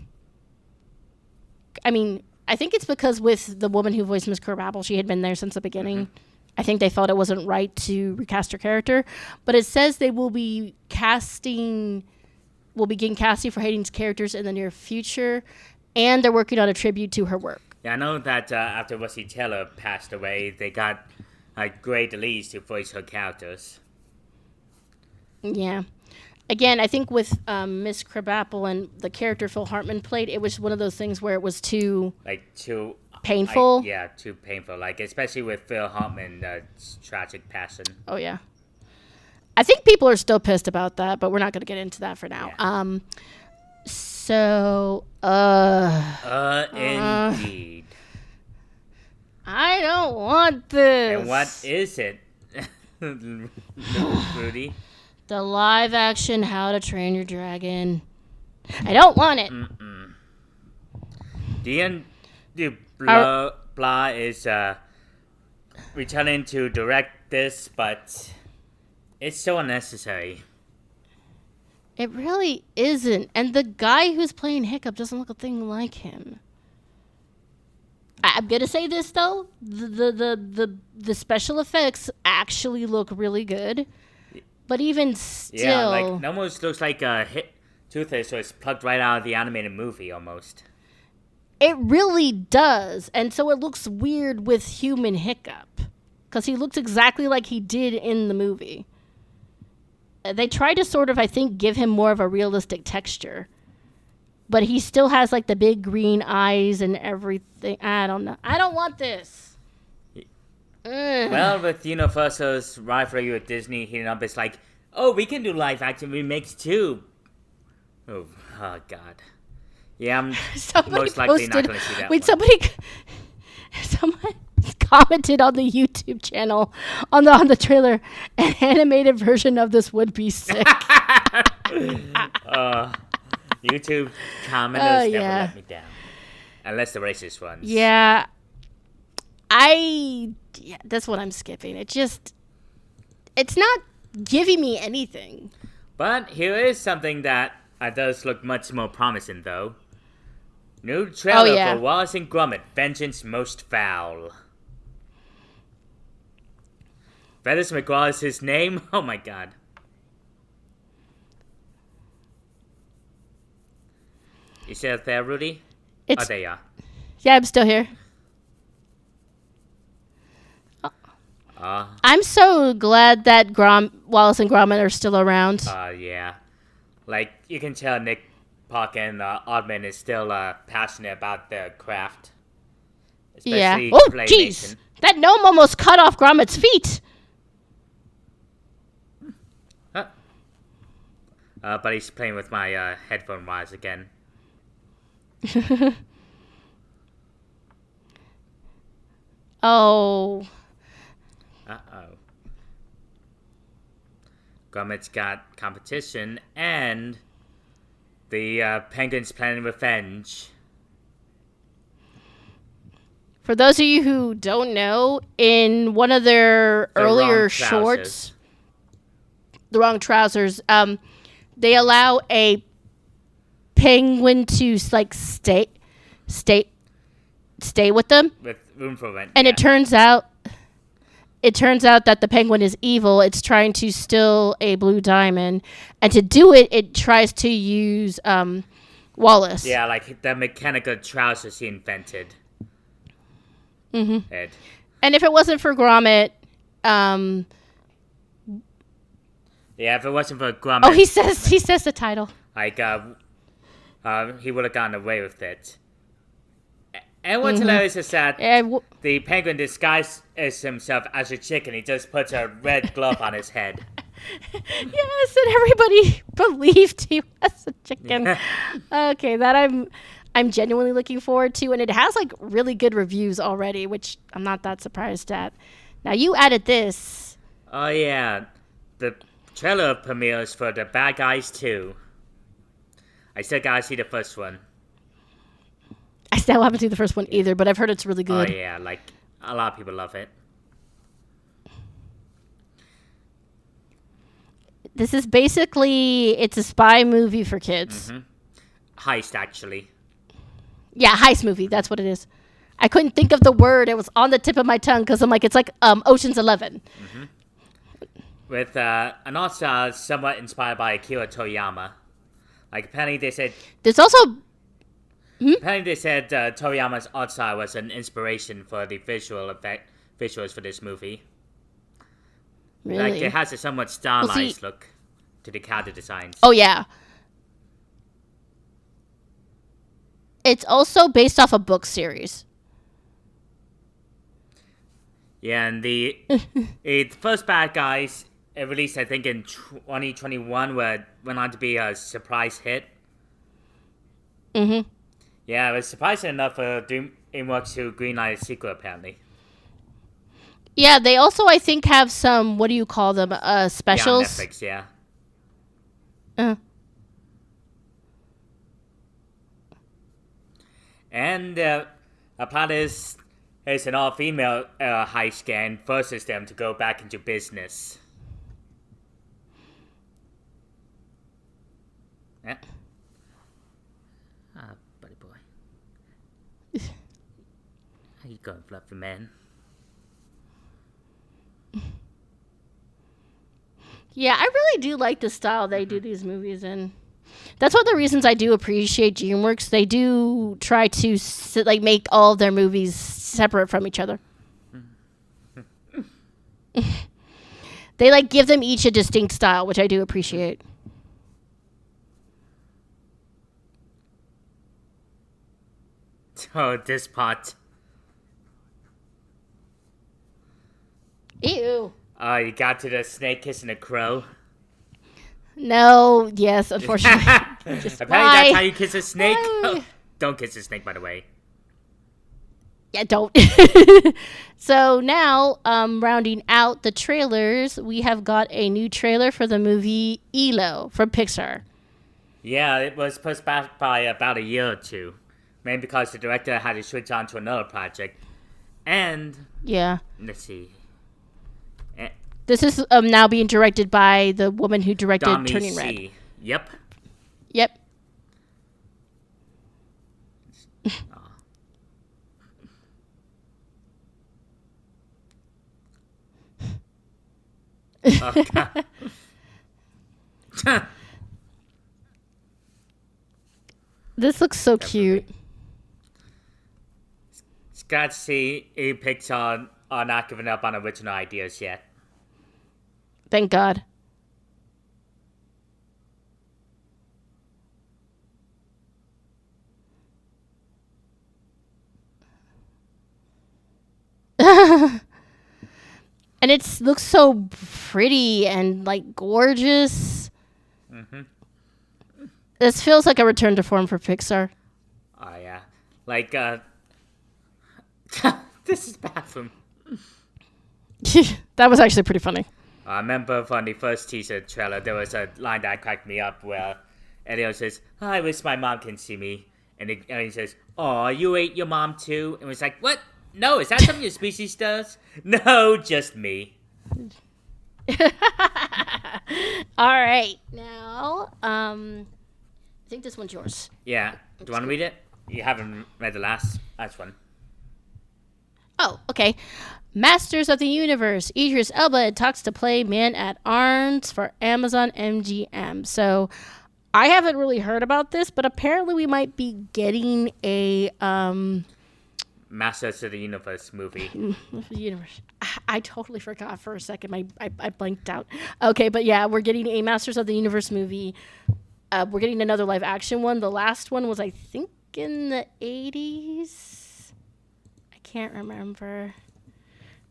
I mean, I think it's because with the woman who voiced Miss Krabappel, she had been there since the beginning. Mm-hmm. I think they felt it wasn't right to recast her character. But it says they will begin casting for Hayden's characters in the near future, and they're working on a tribute to her work.
Yeah, I know that after Rusty Taylor passed away, they got Grey DeLees to voice her characters.
Yeah. Again, I think with Miss Krabappel and the character Phil Hartman played, it was one of those things where it was too painful.
Too painful. Like, especially with Phil Hartman's tragic passing.
Oh, yeah. I think people are still pissed about that, but we're not going to get into that for now.
Yeah. Indeed.
I don't want this.
And what is it, Rooty?
The live action How to Train Your Dragon. I don't want it.
Dean Blah is returning to direct this, but it's so unnecessary.
It really isn't. And the guy who's playing Hiccup doesn't look a thing like him. I'm going to say this, though. The special effects actually look really good. But even still...
Yeah, like, it almost looks like a Toothless, so it's plugged right out of the animated movie, almost.
It really does. And so it looks weird with human Hiccup. Because he looks exactly like he did in the movie. They try to sort of, I think, give him more of a realistic texture. But he still has, like, the big green eyes and everything. I don't know. I don't want this.
Well, with Universal's rivalry with Disney heating up, it's like, oh, we can do live action remakes too. Oh God. Yeah, I'm most likely not going to see that one.
Someone commented on the YouTube channel on the trailer, an animated version of this would be sick.
YouTube commenters never let me down. Unless the racist ones.
Yeah. That's what I'm skipping. It's not giving me anything.
But here is something that does look much more promising, though. New trailer for Wallace and Gromit, Vengeance Most Foul. Feathers McGraw is his name? Oh my God. You still there, Rooty? There you are.
Yeah, I'm still here. I'm so glad that Wallace and Gromit are still around.
Yeah. Like, you can tell Nick Park and Oddman is still passionate about their craft.
Yeah.
Especially
Oh,
claymation.
jeez. That gnome almost cut off Gromit's feet.
But he's playing with my headphone wires again.
Oh.
Uh-oh. Gromit's got competition, and the penguin's planning revenge.
For those of you who don't know, in one of their earlier shorts, the wrong trousers, they allow a penguin to like stay with them,
with room for rent.
and it turns out that the penguin is evil. It's trying to steal a blue diamond, and to do it, it tries to use Wallace.
Yeah, like the mechanical trousers he invented.
Mm-hmm.
Ed.
And if it wasn't for Gromit,
yeah, if it wasn't for Gromit,
oh, he says the title.
Like, he would have gotten away with it. And what's hilarious is that the penguin disguises himself as a chicken. He just puts a red glove on his head.
Yes, and everybody believed he was a chicken. Okay, that I'm genuinely looking forward to, and it has like really good reviews already, which I'm not that surprised at. Now you added this.
Oh yeah, the trailer premieres for The Bad Guys 2. I still gotta see the first one.
I still haven't seen the first one either, but I've heard it's really good.
Oh yeah, like a lot of people love it.
This is basically, it's a spy movie for kids.
Mm-hmm. Heist, actually.
Yeah, heist movie. That's what it is. I couldn't think of the word. It was on the tip of my tongue because I'm like, it's like Ocean's 11.
Mm-hmm. With an art style somewhat inspired by Akira Toriyama. Like, apparently they said...
There's also...
Apparently they said Toriyama's art style was an inspiration for the visuals for this movie.
Really?
Like, it has a somewhat stylized look to the character designs.
Oh, yeah. It's also based off a book series.
Yeah, and the first Bad Guys, it released, I think, in 2021, where it went on to be a surprise hit.
Mm-hmm.
Yeah, it was surprising enough for DreamWorks to greenlight a sequel, apparently.
Yeah, they also, I think, have some, what do you call them, specials?
Yeah, on Netflix, yeah. And a plot is an all-female heist gang forces them to go back into business. Yeah. Ah, buddy boy. How you going, fluffy man?
Yeah, I really do like the style they do these movies in. That's one of the reasons I do appreciate DreamWorks. They do try to make all of their movies separate from each other. They like give them each a distinct style, which I do appreciate.
Oh, this part.
Ew.
Oh, you got to the snake kissing a crow?
No, yes, unfortunately.
Apparently that's how you kiss a snake. Oh, don't kiss a snake, by the way.
Yeah, don't. So now, rounding out the trailers, we have got a new trailer for the movie ELO from Pixar.
Yeah, it was pushed back by about a year or two. Mainly because the director had to switch on to another project. And...
Yeah.
Let's see.
This is now being directed by the woman who directed
Dami
Turning
C.
Red.
Yep.
Yep.
Oh, God.
This looks so cute.
It's got to see a Pixar are not giving up on original ideas yet.
Thank God. And it looks so pretty and like gorgeous.
Mm-hmm.
This feels like a return to form for Pixar.
Oh yeah, like this is bathroom.
That was actually pretty funny.
I remember from the first teaser trailer, there was a line that cracked me up where Elio says, "I wish my mom can see me," and he says, "Oh, you ate your mom too?" And it's like, "What? No, is that something your species does?" No, just me.
All right, now, I think this one's yours.
Yeah. Do you want to read it? You haven't read the last one.
Oh, okay. Masters of the Universe. Idris Elba talks to play Man-at-Arms for Amazon MGM. So, I haven't really heard about this, but apparently we might be getting a
Masters of the Universe movie.
Universe. I totally forgot for a second. I blanked out. Okay, but yeah, we're getting a Masters of the Universe movie. We're getting another live action one. The last one was, I think, in the 80s. I can't remember.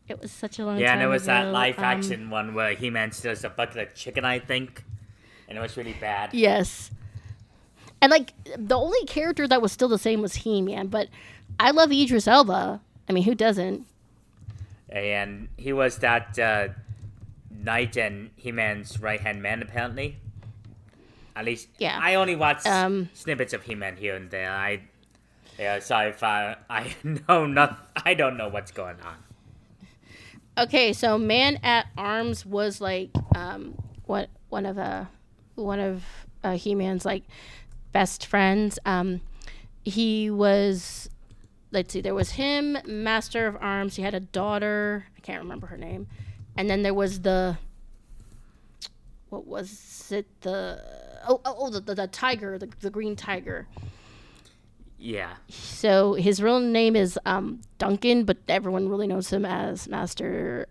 It was such a long time ago.
Yeah, and it was that live action one where He-Man steals a bucket of chicken, I think. And it was really bad.
Yes. And, like, the only character that was still the same was He-Man. But I love Idris Elba. I mean, who doesn't?
And he was that knight and He-Man's right-hand man, apparently. At least,
yeah.
I only watch snippets of He-Man here and there. Sorry if I don't know what's going on.
Okay, so Man-at-Arms was like one of He-Man's like best friends. He was, let's see, there was him, Master of Arms. He had a daughter. I can't remember her name. And then there was the tiger, the green tiger.
Yeah.
So his real name is Duncan, but everyone really knows him as Master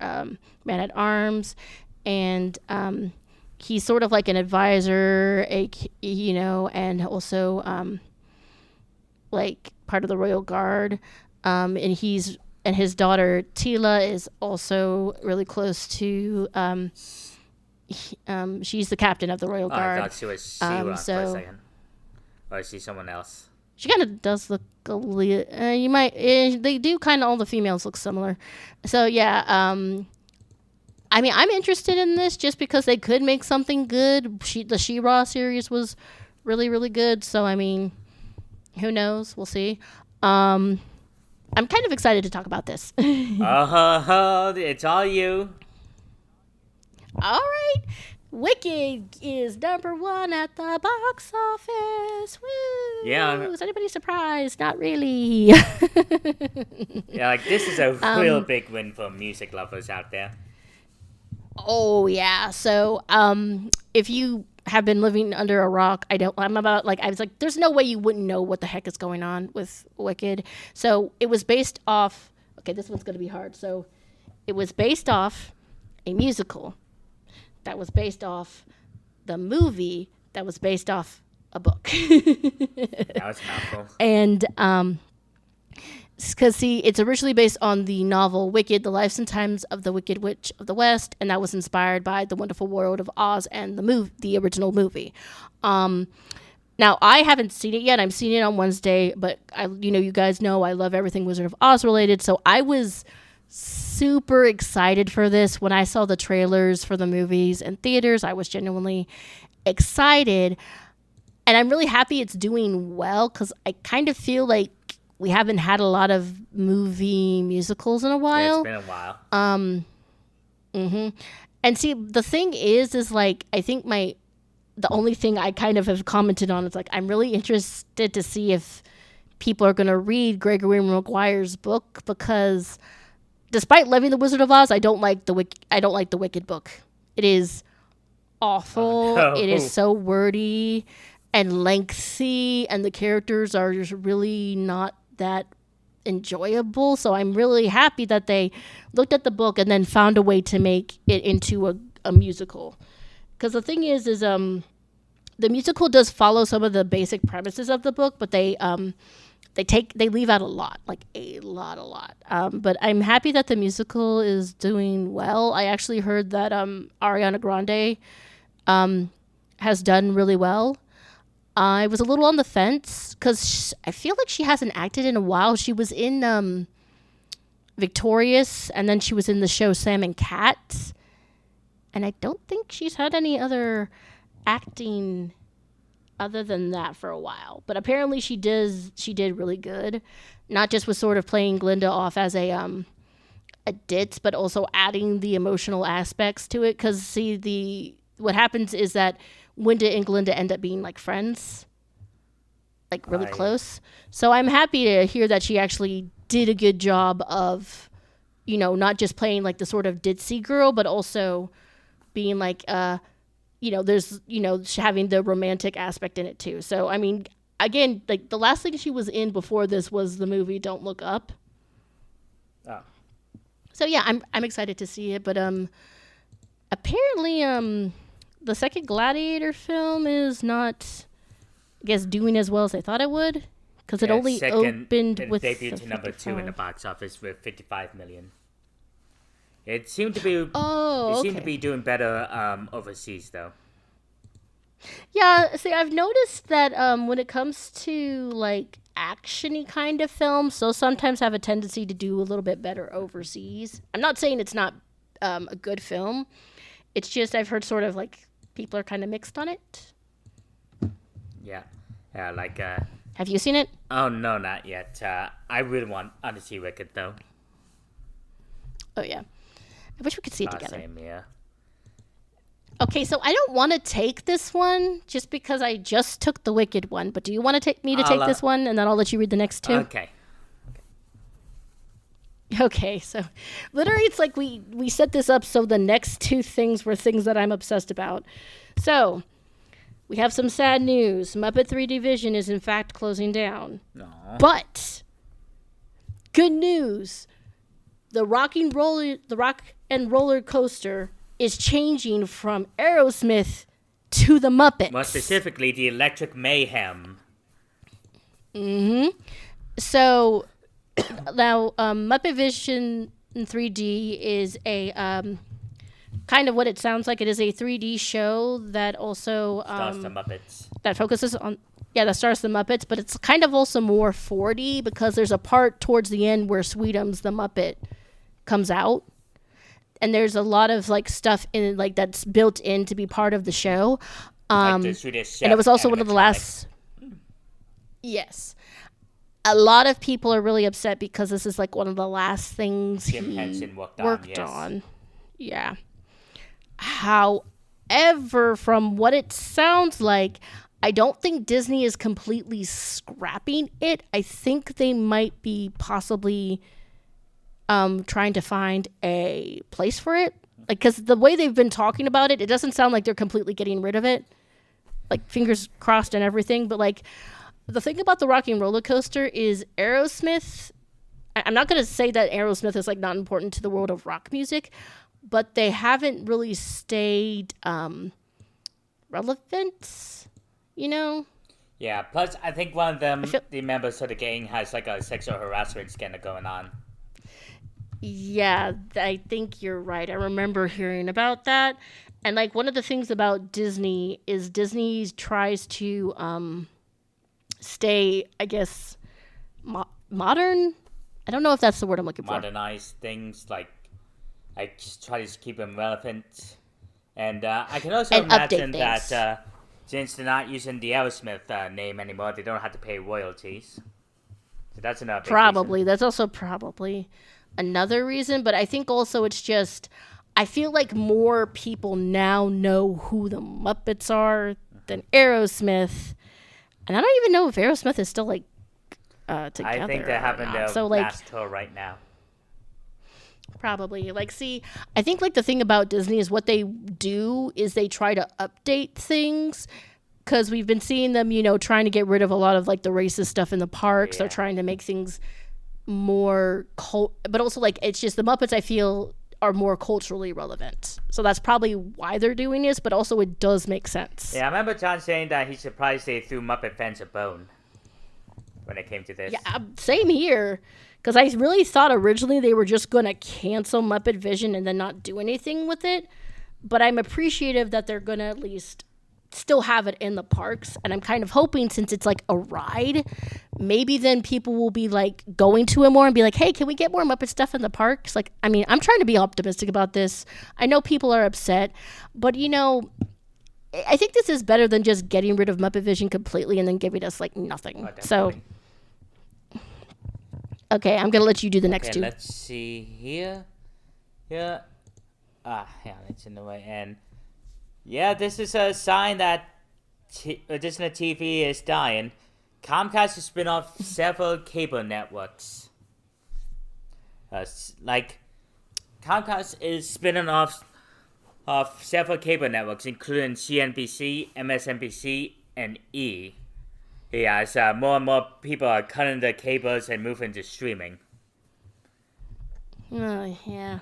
Man-at-Arms. And he's sort of like an advisor, and also like part of the Royal Guard. And his daughter Tila is also really close to. She's the captain of the Royal Guard.
I thought she was She-Ra for a second. Or is she someone else?
She kind of does look a little. They do kind of all the females look similar. So yeah. I mean, I'm interested in this just because they could make something good. The She-Ra series was really, really good. So I mean, who knows? We'll see. I'm kind of excited to talk about this.
It's all you.
All right. Wicked is #1 at the box office. Woo!
Yeah.
Is anybody surprised? Not really.
Yeah, like this is a real big win for music lovers out there.
Oh yeah. So if you have been living under a rock, I was like, there's no way you wouldn't know what the heck is going on with Wicked. So it was based off. Okay, this one's gonna be hard. So it was based off a musical that was based off the movie that was based off a book.
That was a mouthful.
And because it's originally based on the novel Wicked, The Lives and Times of the Wicked Witch of the West, and that was inspired by The Wonderful World of Oz and the original movie. Now, I haven't seen it yet. I'm seeing it on Wednesday, but you guys know I love everything Wizard of Oz related, so I was super excited for this. When I saw the trailers for the movies in theaters, I was genuinely excited, and I'm really happy it's doing well because I kind of feel like we haven't had a lot of movie musicals in a while.
Yeah, it's been a while.
And see, the thing is like, I think the only thing I kind of have commented on is like, I'm really interested to see if people are going to read Gregory Maguire's book, because despite loving The Wizard of Oz, I don't like the Wicked book. It is awful.
Oh, no.
It is so wordy and lengthy, and the characters are just really not that enjoyable. So I'm really happy that they looked at the book and then found a way to make it into a musical. Because the thing is the musical does follow some of the basic premises of the book, but they leave out a lot, like a lot. But I'm happy that the musical is doing well. I actually heard that Ariana Grande has done really well. I was a little on the fence because I feel like she hasn't acted in a while. She was in Victorious, and then she was in the show Sam and Cat. And I don't think she's had any other acting other than that for a while. But apparently she did really good. Not just with sort of playing Glinda off as a ditz, but also adding the emotional aspects to it. Because, see, what happens is that Glinda and Glinda end up being like friends, like really close. So I'm happy to hear that she actually did a good job of, not just playing like the sort of ditzy girl, but also being like, there's, having the romantic aspect in it too. So, I mean, again, like the last thing she was in before this was the movie Don't Look Up.
Oh.
So yeah, I'm excited to see it, but apparently the second Gladiator film is not, I guess, doing as well as they thought it would, because it only opened with
debuted to number 2 in the box office with 55 million. It seemed to be seemed to be doing better overseas though.
Yeah, see, I've noticed that when it comes to like action-y kind of films, those sometimes have a tendency to do a little bit better overseas. I'm not saying it's not a good film. It's just I've heard sort of like people are kind of mixed on it.
Yeah, like.
Have you seen it?
Oh no, not yet. I really want to see Wicked though.
Oh yeah, I wish we could see it together.
Same, yeah.
Okay, so I don't want to take this one just because I just took the Wicked one. But do you want to take this one, and then I'll let you read the next two? Okay, so literally it's like we set this up so the next two things were things that I'm obsessed about. So we have some sad news. Muppet 3D Vision is in fact closing down.
Aww.
But good news. The Rock and Roller Coaster is changing from Aerosmith to the Muppets.
More specifically, the Electric Mayhem.
Mm-hmm. So now, Muppet Vision in 3D is a kind of what it sounds like. It is a 3D show that also
Stars the Muppets.
That focuses on that stars the Muppets, but it's kind of also more 4D because there's a part towards the end where Sweetums the Muppet comes out, and there's a lot of like stuff in like that's built in to be part of the show.
Like the Swedish Chef
and it was also one of the last. Yes. A lot of people are really upset because this is like one of the last things
Jim
he
Henson worked
on. Yeah. However, from what it sounds like, I don't think Disney is completely scrapping it. I think they might be possibly trying to find a place for it. Like, because the way they've been talking about it, it doesn't sound like they're completely getting rid of it. Like, fingers crossed and everything. But, like, the thing about the Rocky and Roller Coaster is Aerosmith. I'm not going to say that Aerosmith is, like, not important to the world of rock music, but they haven't really stayed relevant, you know?
Yeah, plus I think one of them, the members of the gang, has, like, a sexual harassment scandal going on.
Yeah, I think you're right. I remember hearing about that. And, like, one of the things about Disney is Disney tries to stay, I guess, modern? I don't know if that's the word I'm looking for.
Modernize things, like just try to keep them relevant. And I can also imagine that since they're not using the Aerosmith name anymore, they don't have to pay royalties. So that's another big
Probably.
reason.
That's also probably another reason. But I think also it's just, I feel like more people now know who the Muppets are than Aerosmith. And I don't even know if Aerosmith is still, like, together.
I think they're having their last tour right now.
Probably. Like, see, I think, like, the thing about Disney is what they do is they try to update things. Because we've been seeing them, you know, trying to get rid of a lot of, like, the racist stuff in the parks. Yeah. They're trying to make things more but also like it's just the Muppets I feel are more culturally relevant. So that's probably why they're doing this, but also it does make sense.
Yeah, I remember John saying that he's surprised they threw Muppet fans a bone when it came to this.
Yeah, same here. Because I really thought originally they were just going to cancel Muppet Vision and then not do anything with it. But I'm appreciative that they're going to at least still have it in the parks. And I'm kind of hoping, since it's like a ride, maybe then people will be like going to it more and be like, hey, can we get more Muppet stuff in the parks? Like, I mean, I'm trying to be optimistic about this. I know people are upset, but you know, I think this is better than just getting rid of Muppet Vision completely and then giving us like nothing. So, okay, I'm going to let you do the next two.
Let's see here. Yeah. Yeah, it's in the way. And yeah, this is a sign that Disney TV is dying. Comcast has spin off several cable networks. Like, Comcast is spinning off several cable networks, including CNBC, MSNBC, and E. Yeah, as more and more people are cutting their cables and moving to streaming.
Oh, yeah.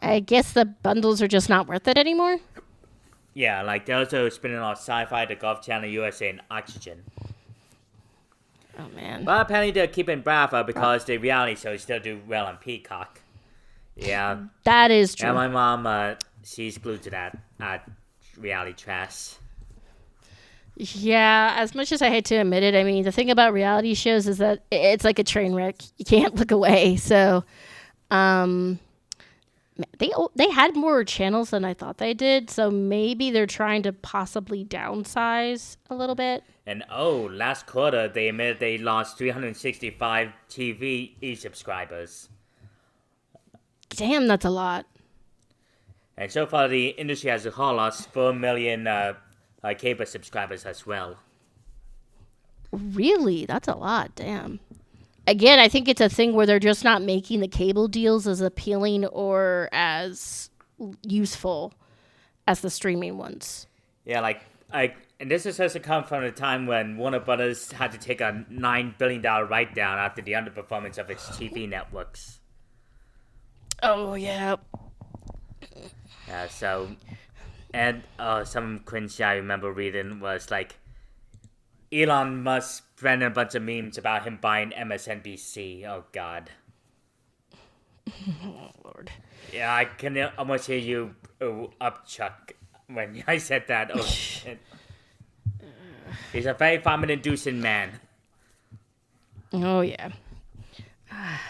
I guess the bundles are just not worth it anymore.
Yeah, like they're also spinning off Sci-Fi, the Golf Channel, USA, and Oxygen.
Oh, man.
But apparently they're keeping Bravo because the reality shows still do well on Peacock. Yeah.
That is true.
And my mom, she's glued to that reality trash.
Yeah, as much as I hate to admit it, I mean, the thing about reality shows is that it's like a train wreck. You can't look away. So, they had more channels than I thought they did. So maybe they're trying to possibly downsize a little bit.
And last quarter, they admitted they lost 365 TV subscribers.
Damn, that's a lot.
And so far, the industry as a whole lost 4 million cable subscribers as well.
Really? That's a lot. Damn. Again, I think it's a thing where they're just not making the cable deals as appealing or as useful as the streaming ones.
Yeah, and this is supposed to come from a time when Warner Brothers had to take a $9 billion write-down after the underperformance of its TV networks.
Oh, yeah.
Yeah, so... And some cringe I remember reading was like Elon Musk ran a bunch of memes about him buying MSNBC. Oh, God.
Oh, Lord.
Yeah, I can almost hear you up, Chuck, when I said that. Oh, shit. He's a very vomit-inducing man.
Oh, yeah.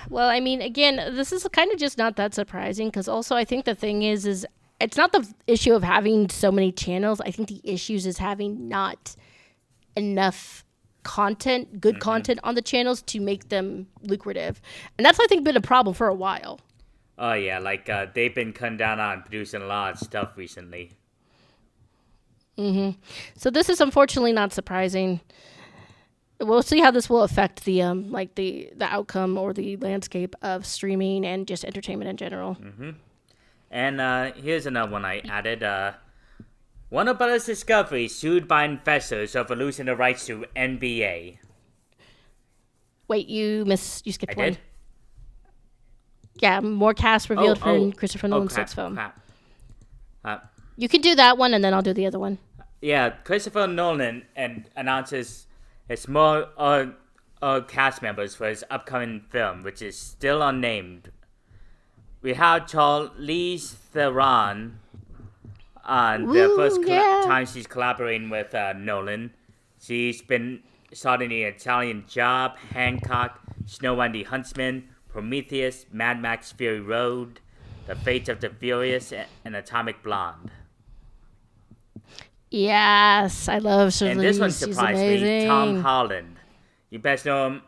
Well, I mean, again, this is kind of just not that surprising because also I think the thing is it's not the issue of having so many channels. I think the issues is having not enough content, good content on the channels to make them lucrative. And that's, I think, been a problem for a while.
Oh, yeah, like they've been cutting down on producing a lot of stuff recently.
Mm-hmm. So this is unfortunately not surprising. We'll see how this will affect the the outcome or the landscape of streaming and just entertainment in general.
Mm-hmm. And here's another one I added. Warner Brothers Discovery sued by investors over losing the rights to NBA.
Wait, you skipped
I
one.
did?
Yeah, more cast revealed for Christopher Nolan's sixth film. You can do that one, and then I'll do the other one.
Yeah, Christopher Nolan announces it's more cast members for his upcoming film, which is still unnamed. We have Charlize Theron on the first time she's collaborating with Nolan. She's been starring in Italian Job, Hancock, Snow and the Huntsman, Prometheus, Mad Max Fury Road, The Fate of the Furious, and Atomic Blonde.
Yes, I love Charlize.
And this one surprised me. Tom Holland. You best know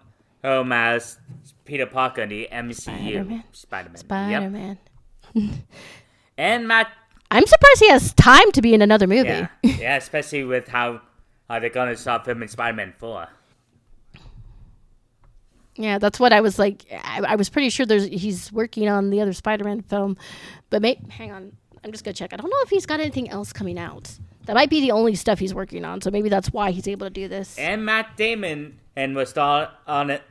him as Peter Parker in the MCU.
Spider-Man.
Yep. And Matt.
I'm surprised he has time to be in another movie.
Yeah, especially with how they're going to start filming Spider-Man 4.
Yeah, that's what I was like. I was pretty sure he's working on the other Spider-Man film. But hang on. I'm just going to check. I don't know if he's got anything else coming out. That might be the only stuff he's working on, so maybe that's why he's able to do this.
And Matt Damon and was star on it,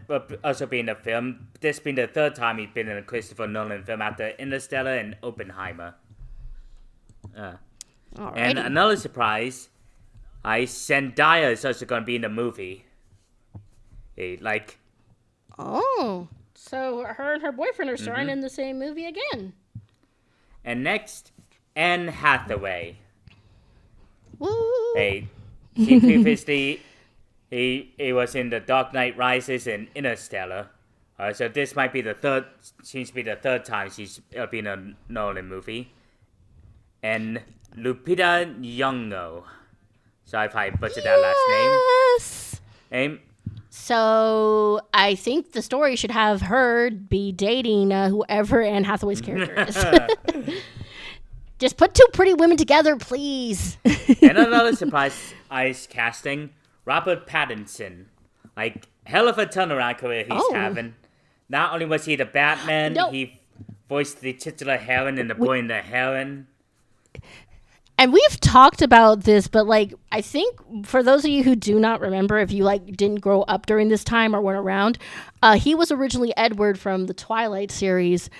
also being in the film. This being the third time he's been in a Christopher Nolan film after Interstellar and Oppenheimer. And another surprise, Zendaya is also going to be in the movie.
Oh, so her and her boyfriend are starring in the same movie again.
And next, Anne Hathaway.
Woo!
He previously he was in The Dark Knight Rises and Interstellar. So this might be seems to be the third time she's been in a Nolan movie. And Lupita Nyong'o. Sorry if I butchered that last name.
So I think the story should have her be dating whoever Anne Hathaway's character is. Just put two pretty women together, please.
And another surprise casting, Robert Pattinson. Hell of a turnaround career he's having. Not only was he the Batman, he voiced the titular heroine in The Boy and the Heron.
And we've talked about this, but I think for those of you who do not remember, if you didn't grow up during this time or weren't around, he was originally Edward from the Twilight series.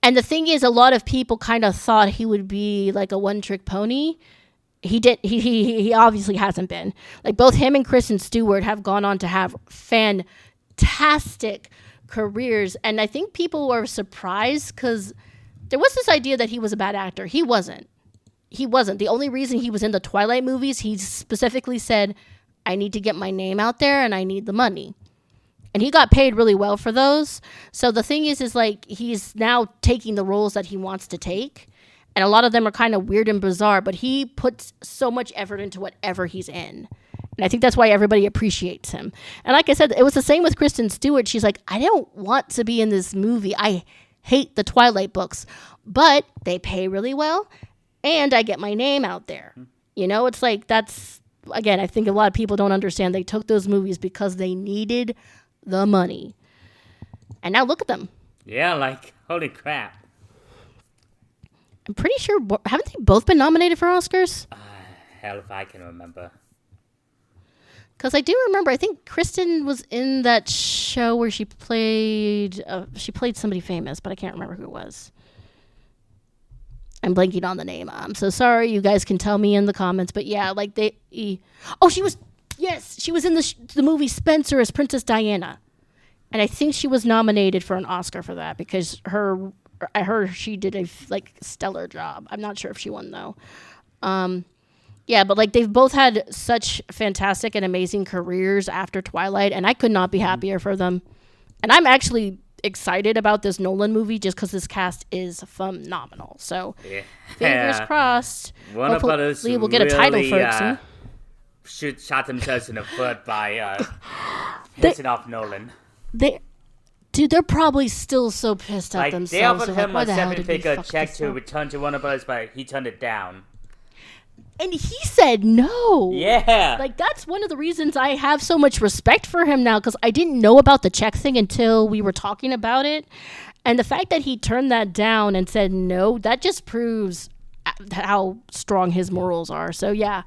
And the thing is, a lot of people kind of thought he would be a one-trick pony. He obviously hasn't been. Both him and Kristen Stewart have gone on to have fantastic careers, and I think people were surprised because there was this idea that he was a bad actor. He wasn't. The only reason he was in the Twilight movies, he specifically said, I need to get my name out there and I need the money. And he got paid really well for those. So the thing is he's now taking the roles that he wants to take. And a lot of them are kind of weird and bizarre, but he puts so much effort into whatever he's in. And I think that's why everybody appreciates him. And like I said, it was the same with Kristen Stewart. She's like, I don't want to be in this movie. I hate the Twilight books, but they pay really well and I get my name out there. It's that's, again, I think a lot of people don't understand. They took those movies because they needed the money. And now look at them.
Yeah, holy crap.
I'm pretty sure, haven't they both been nominated for Oscars?
Hell if I can remember.
Because I do remember, I think Kristen was in that show where she played somebody famous, but I can't remember who it was. I'm blanking on the name. I'm so sorry. You guys can tell me in the comments. But yeah, she was in the movie Spencer as Princess Diana. And I think she was nominated for an Oscar for that because I heard she did a stellar job. I'm not sure if she won though. Yeah, but they've both had such fantastic and amazing careers after Twilight, and I could not be happier for them. And I'm actually excited about this Nolan movie just because this cast is phenomenal. So, fingers crossed.
Warner Brothers
we'll get a title for it soon.
Shot themselves in the foot by pissing off Nolan.
They're probably still so pissed at themselves.
They offered him a 7-figure check to return to Warner Brothers, but he turned it down.
And he said no.
Yeah.
That's one of the reasons I have so much respect for him now, because I didn't know about the check thing until we were talking about it. And the fact that he turned that down and said no, that just proves how strong his morals are. So, yeah,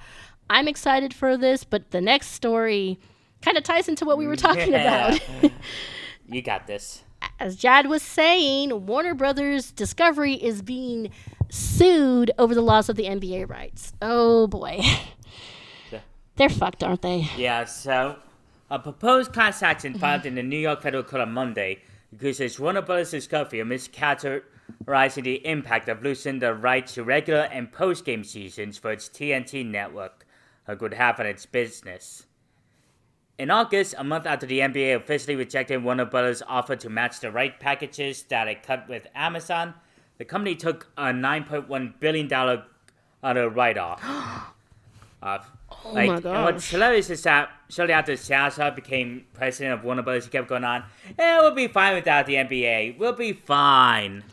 I'm excited for this. But the next story kind of ties into what we were talking about.
You got this.
As Jad was saying, Warner Brothers Discovery is being sued over the loss of the NBA rights. Oh, boy. They're fucked, aren't they?
Yeah, so a proposed class action filed in the New York Federal Court on Monday accuses Warner Brothers Discovery of mischaracterizing the impact of losing the rights to regular and post-game seasons for its TNT network could have on its business. In August, a month after the NBA officially rejected Warner Brothers' offer to match the right packages that it cut with Amazon, the company took a $9.1 billion write-off.
Oh my gosh.
And what's hilarious is that shortly after Salazar became president of Warner Brothers, he kept going on, we'll be fine without the NBA. We'll be fine.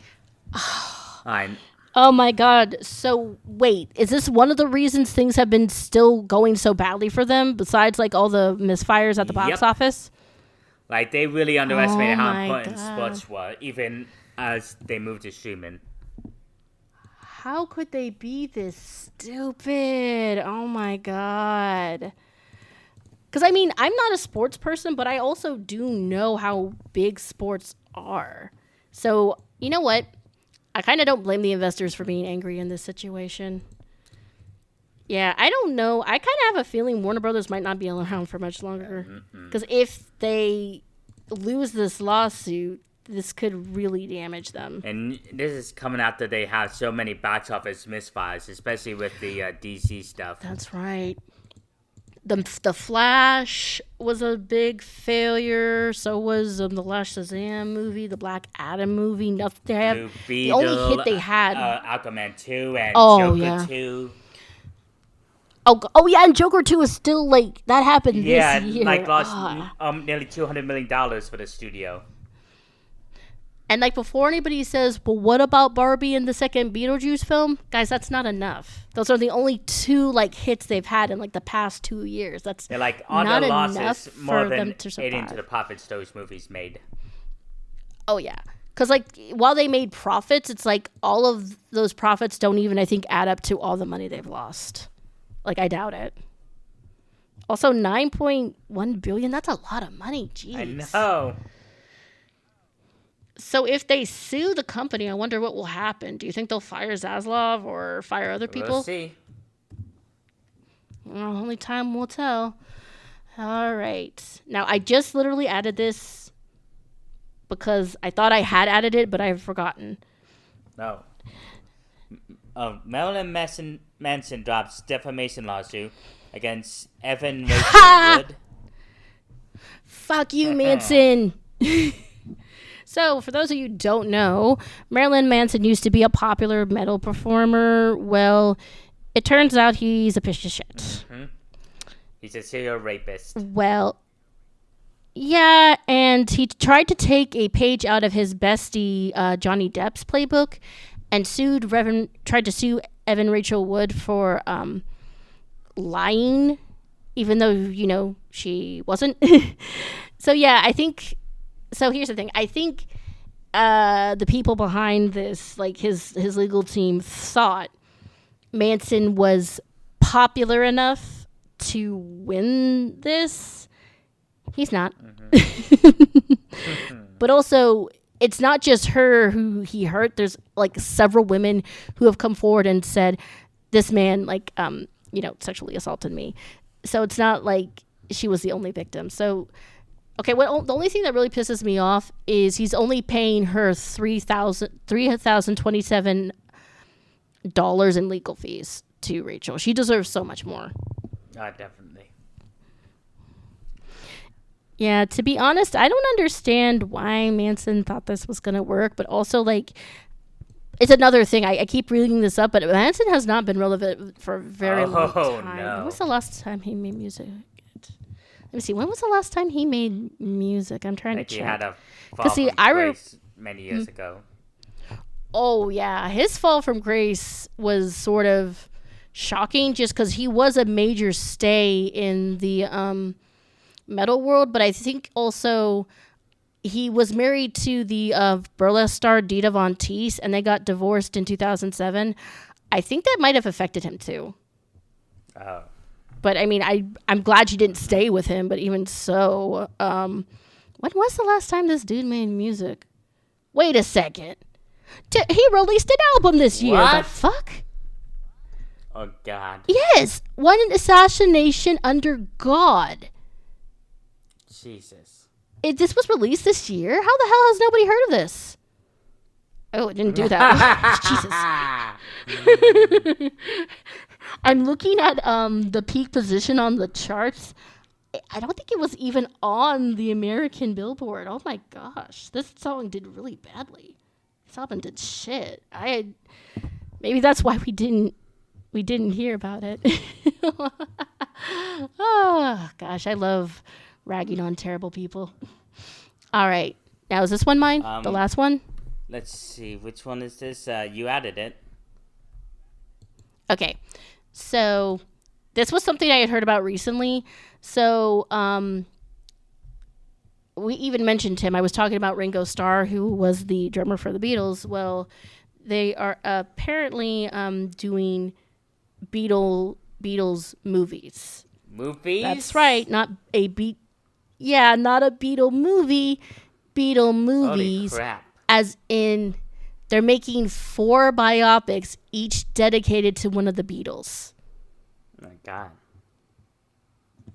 Fine.
Oh my God. So wait, is this one of the reasons things have been still going so badly for them, besides all the misfires at the box office?
They really underestimated how important sports were, even as they moved to streaming.
How could they be this stupid? Oh my god. Because, I mean, I'm not a sports person, but I also do know how big sports are. So, you know what? I kind of don't blame the investors for being angry in this situation. Yeah, I don't know. I kind of have a feeling Warner Brothers might not be around for much longer. Because if they lose this lawsuit, this could really damage them.
And this is coming after they have so many box office misfires, especially with the DC stuff.
That's right. The Flash was a big failure. So was the last Shazam movie, the Black Adam movie. Nothing.
Blue
The
Beetle,
only hit they had.
Aquaman 2 and
Oh,
Joker
yeah.
2.
Oh yeah, and Joker 2 is still like that happened
Yeah,
this year.
like lost nearly $200 million for the studio.
And like before anybody says, well, what about Barbie and the second Beetlejuice film? Guys, that's not enough. Those are the only two like hits they've had in like the past 2 years. That's
They're like on
not
the
enough
losses more
for them
than
to
ate into
survive.
the profits those movies made.
Oh yeah, because like while they made profits, it's like all of those profits don't even I think add up to all the money they've lost. Like I doubt it. Also, 9.1 billion. That's a lot of money. Jeez.
I know.
So if they sue the company, I wonder what will happen. Do you think they'll fire Zaslav or fire other people?
We'll see.
Well, only time will tell. All right. Now, I just literally added this because I thought I had added it, but I've forgotten.
No. Marilyn Manson drops defamation lawsuit against Evan Rachel Wood.
Fuck you, Manson. So, for those of you who don't know, Marilyn Manson used to be a popular metal performer. Well, it turns out he's a piece of shit.
Mm-hmm. He's a serial rapist.
Well, yeah, and he tried to take a page out of his bestie Johnny Depp's playbook and tried to sue Evan Rachel Wood for lying, even though, you know, she wasn't. So, yeah, I think... So here's the thing. I think the people behind this, like his legal team, thought Manson was popular enough to win this. He's not.
Mm-hmm.
But also, it's not just her who he hurt. There's like several women who have come forward and said, this man, like, sexually assaulted me. So it's not like she was the only victim. So... Okay, the only thing that really pisses me off is he's only paying her $3,027 in legal fees to Rachel. She deserves so much more.
Definitely.
Yeah, to be honest, I don't understand why Manson thought this was going to work, but also, like, it's another thing. I keep reading this up, but Manson has not been relevant for a very long time.
No.
When was the last time he made music? Let me see. When was the last time he made music? I'm trying to check.
He had a fall from grace many years ago.
Oh, yeah. His fall from grace was sort of shocking just because he was a major stay in the metal world. But I think also he was married to the burlesque star Dita Von Teese, and they got divorced in 2007. I think that might have affected him, too.
Oh.
But, I mean, I'm glad she didn't stay with him. But even so, when was the last time this dude made music? Wait a second. He released an album this year.
What?
The fuck?
Oh, God.
Yes. One assassination under God.
Jesus.
This was released this year? How the hell has nobody heard of this? Oh, it didn't do that. Jesus. I'm looking at the peak position on the charts. I don't think it was even on the American Billboard. Oh my gosh, this song did really badly. This album did shit. Maybe that's why we didn't hear about it. Oh gosh, I love ragging on terrible people. All right, now is this one mine? The last one?
Let's see, which one is this? You added it.
Okay. So this was something I had heard about recently. So we even mentioned him. I was talking about Ringo Starr, who was the drummer for the Beatles. Well, they are apparently doing Beatles movies.
Movies?
That's right, not a beat. Yeah, not a Beatle movie. Beatle
Holy
movies,
crap.
as in they're making 4 biopics, each dedicated to one of the Beatles,
Oh my god.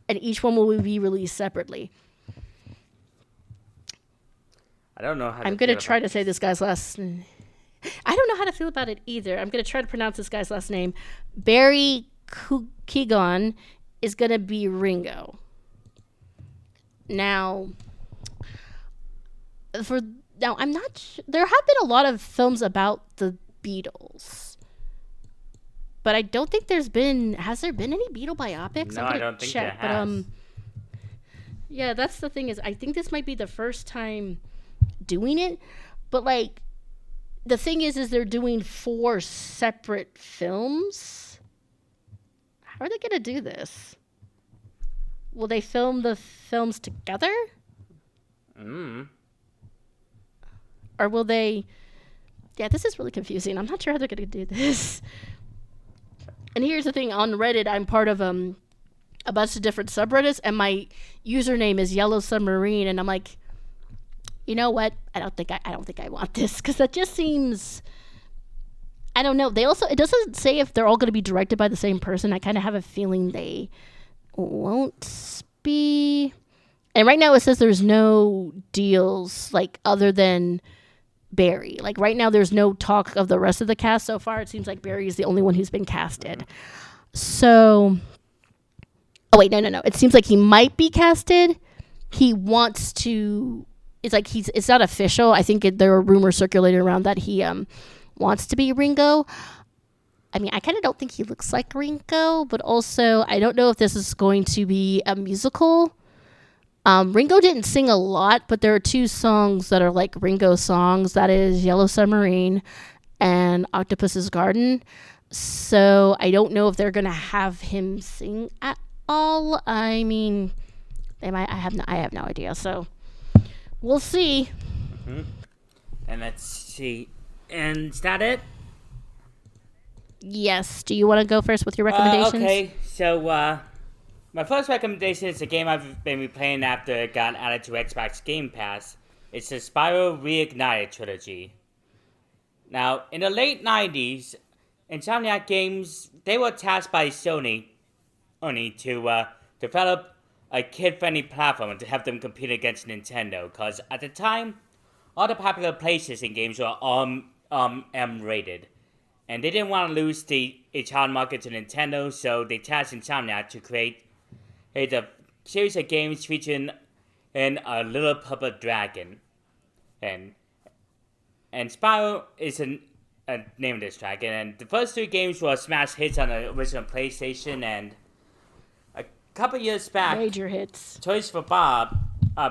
and each one will be released separately.
I don't know how
I'm gonna try to say this guy's last. I don't know how to feel about it either. I'm gonna try to pronounce this guy's last name. Barry Keoghan is gonna be Ringo. Now, I'm not. There have been a lot of films about the Beatles, but I don't think there's been. Has there been any Beatle biopics?
No,
I'm gonna
I don't think
check,
there has.
yeah, that's the thing is, I think this might be the first time doing it, but like, the thing is they're doing 4 separate films. How are they gonna do this? Will they film the films together? Or will they... Yeah, this is really confusing. I'm not sure how they're going to do this. And here's the thing. On Reddit, I'm part of a bunch of different subreddits, and my username is Yellow Submarine, and I'm like, you know what? I don't think I want this, because that just seems... I don't know. It doesn't say if they're all going to be directed by the same person. I kind of have a feeling they won't be. And right now it says there's no deals, like, other than Barry. Like, right now there's no talk of the rest of the cast so far. It seems like Barry is the only one who's been casted. So, oh wait, no. It seems like he might be casted. He wants to. It's like it's not official. I think there are rumors circulating around that he wants to be Ringo. I mean, I kind of don't think he looks like Ringo, but also I don't know if this is going to be a musical. Ringo didn't sing a lot, but there are 2 songs that are like Ringo songs. That is Yellow Submarine and Octopus's Garden. So I don't know if they're going to have him sing at all. I mean, they might. I have no idea. So we'll see.
And let's see. And is that it?
Yes. Do you want to go first with your recommendations?
Okay, so my first recommendation is a game I've been replaying after it got added to Xbox Game Pass. It's the Spyro Reignited trilogy. Now, in the late 90s, Insomniac Games, they were tasked by Sony to develop a kid-friendly platform to help them compete against Nintendo, because at the time, all the popular PlayStation games were M-rated. And they didn't want to lose a child market to Nintendo, so they tasked Insomniac to create a series of games featuring a little purple dragon. And Spyro is a name of this dragon. And the first 3 games were smash hits on the original PlayStation. And a couple years back,
Major hits.
Toys for Bob,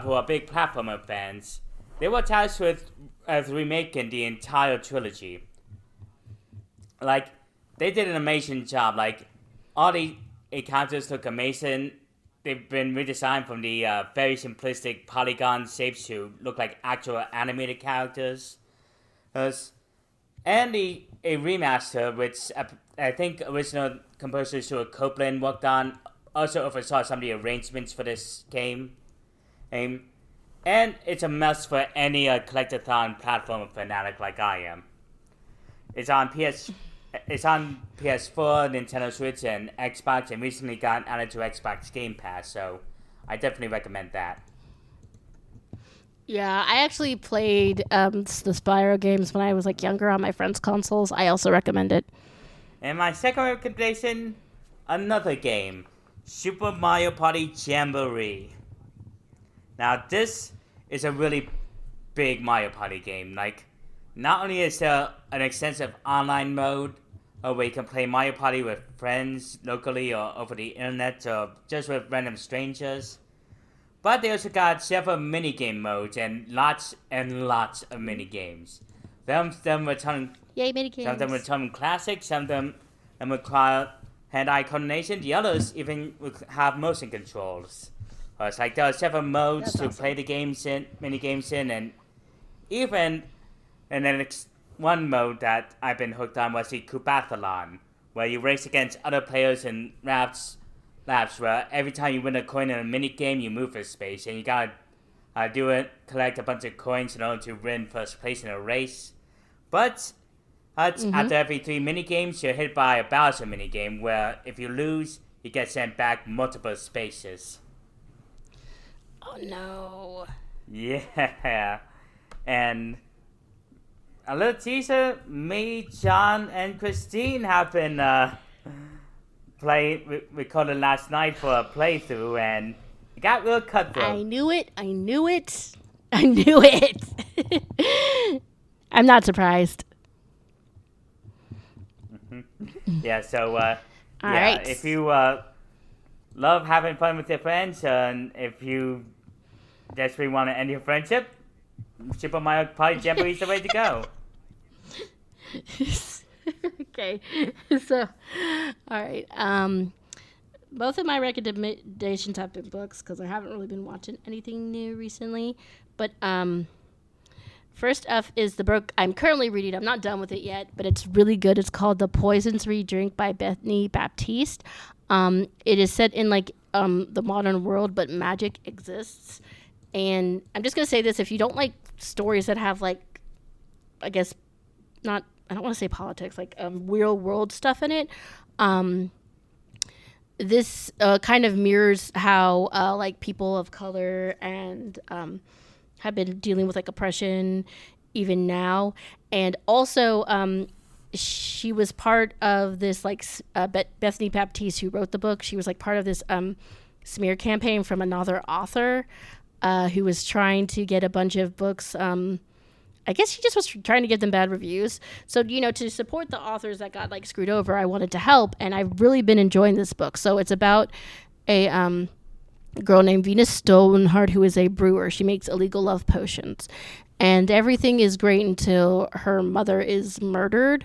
who are big platformer fans, they were tasked with remaking the entire trilogy. Like, they did an amazing job. Like, all the encounters look amazing. They've been redesigned from the very simplistic polygon shapes to look like actual animated characters. And a remaster, which I think original composer Stuart Copeland worked on, also oversaw some of the arrangements for this game. And it's a must for any collectathon platform fanatic like I am. It's on PS4, Nintendo Switch, and Xbox, and recently got added to Xbox Game Pass, so I definitely recommend that.
Yeah, I actually played the Spyro games when I was like younger on my friends' consoles. I also recommend it.
And my second recommendation, another game, Super Mario Party Jamboree. Now, this is a really big Mario Party game. Like, not only is there an extensive online mode where you can play Mario Party with friends locally or over the internet or just with random strangers, but they also got several minigame modes and lots of minigames. Some of them return classics, some of them require hand-eye coordination, the others even have motion controls. It's like there are several modes to play the games in, minigames in, and even one mode that I've been hooked on was the Kubathlon, where you race against other players in laps where every time you win a coin in a mini game, you move for space, and you gotta do it, collect a bunch of coins in order to win first place in a race. But after every 3 mini games, you're hit by a Bowser mini game, where if you lose, you get sent back multiple spaces.
Oh no.
Yeah, and a little teaser, me, John, and Christine have been recorded last night for a playthrough, and it got real cutthroat.
I knew it. I'm not surprised.
Yeah, so,
right.
if you love having fun with your friends, and if you desperately want to end your friendship, Super Mario Party Jamboree is the way to go.
Okay, so, all right. Both of my recommendations have been books because I haven't really been watching anything new recently. But first up is the book I'm currently reading. I'm not done with it yet, but it's really good. It's called The Poison-Free Drink by Bethany Baptiste. It is set in like the modern world, but magic exists. And I'm just gonna say this: if you don't like stories that have like, I guess, not, I don't want to say politics, like real world stuff in it. This kind of mirrors how like people of color and have been dealing with like oppression even now. And also she was part of this like Bethany Baptiste, who wrote the book. She was like part of this smear campaign from another author who was trying to get a bunch of books. I guess she just was trying to give them bad reviews. So, to support the authors that got like screwed over, I wanted to help. And I've really been enjoying this book. So it's about a girl named Venus Stoneheart, who is a brewer. She makes illegal love potions. And everything is great until her mother is murdered.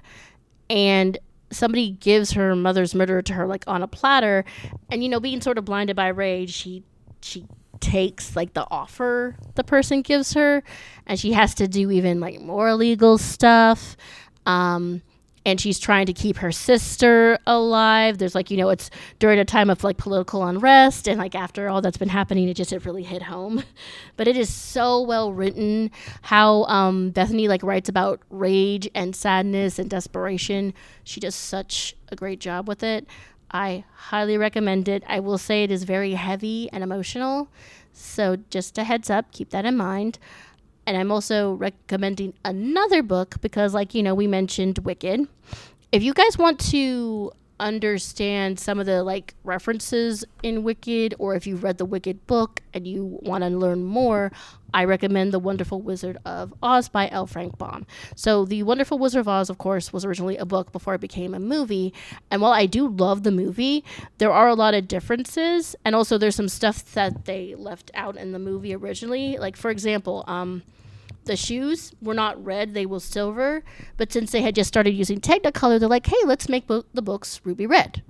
And somebody gives her mother's murderer to her like on a platter. And, being sort of blinded by rage, she takes like the offer the person gives her, and she has to do even like more illegal stuff, and she's trying to keep her sister alive. There's like, it's during a time of like political unrest, and like after all that's been happening, it really hit home. But it is so well written how Bethany like writes about rage and sadness and desperation. She does such a great job with it. I highly recommend it. I will say it is very heavy and emotional. So just a heads up, keep that in mind. And I'm also recommending another book because, like, we mentioned Wicked. If you guys want to understand some of the, like, references in Wicked, or if you've read the Wicked book and you want to learn more, I recommend The Wonderful Wizard of Oz by L. Frank Baum. So The Wonderful Wizard of Oz, of course, was originally a book before it became a movie. And while I do love the movie, there are a lot of differences. And also there's some stuff that they left out in the movie originally. Like, for example, the shoes were not red, they were silver. But since they had just started using Technicolor, they're like, hey, let's make the books ruby red.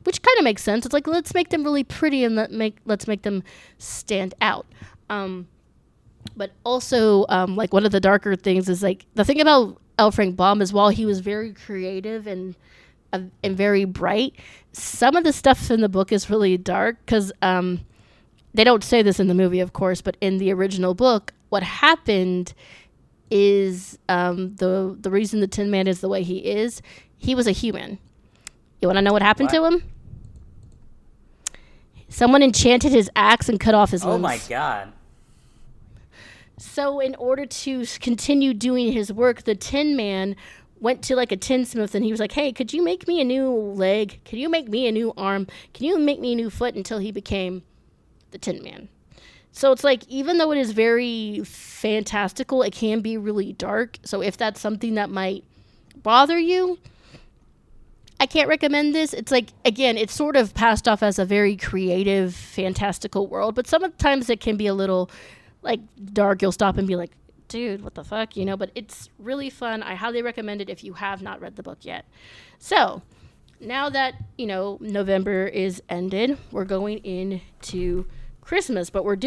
Which kind of makes sense. It's like, let's make them really pretty and let's make them stand out. But also, like, one of the darker things is, like, the thing about L. Frank Baum is while he was very creative and very bright, some of the stuff in the book is really dark because they don't say this in the movie, of course, but in the original book, what happened is the reason the Tin Man is the way he is, he was a human. You want to know what happened to him? Someone enchanted his axe and cut off his limbs.
Oh, my God.
So in order to continue doing his work, the Tin Man went to like a tinsmith and he was like, hey, could you make me a new leg? Can you make me a new arm? Can you make me a new foot? Until he became the Tin Man. So it's like, even though it is very fantastical, it can be really dark. So if that's something that might bother you, I can't recommend this. It's like, again, it's sort of passed off as a very creative, fantastical world, but sometimes it can be a little like dark. You'll stop and be like, dude, what the fuck, but it's really fun. I highly recommend it if you have not read the book yet. So now that, November is ended, we're going into Christmas, but we're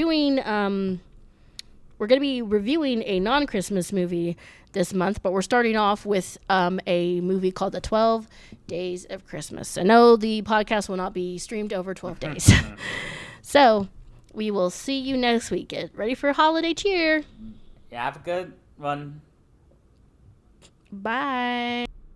we're going to be reviewing a non-Christmas movie this month, but we're starting off with a movie called The 12 Days of Christmas. I know the podcast will not be streamed over 12 days. So we will see you next week. Get ready for holiday cheer.
Yeah, have a good one.
Bye.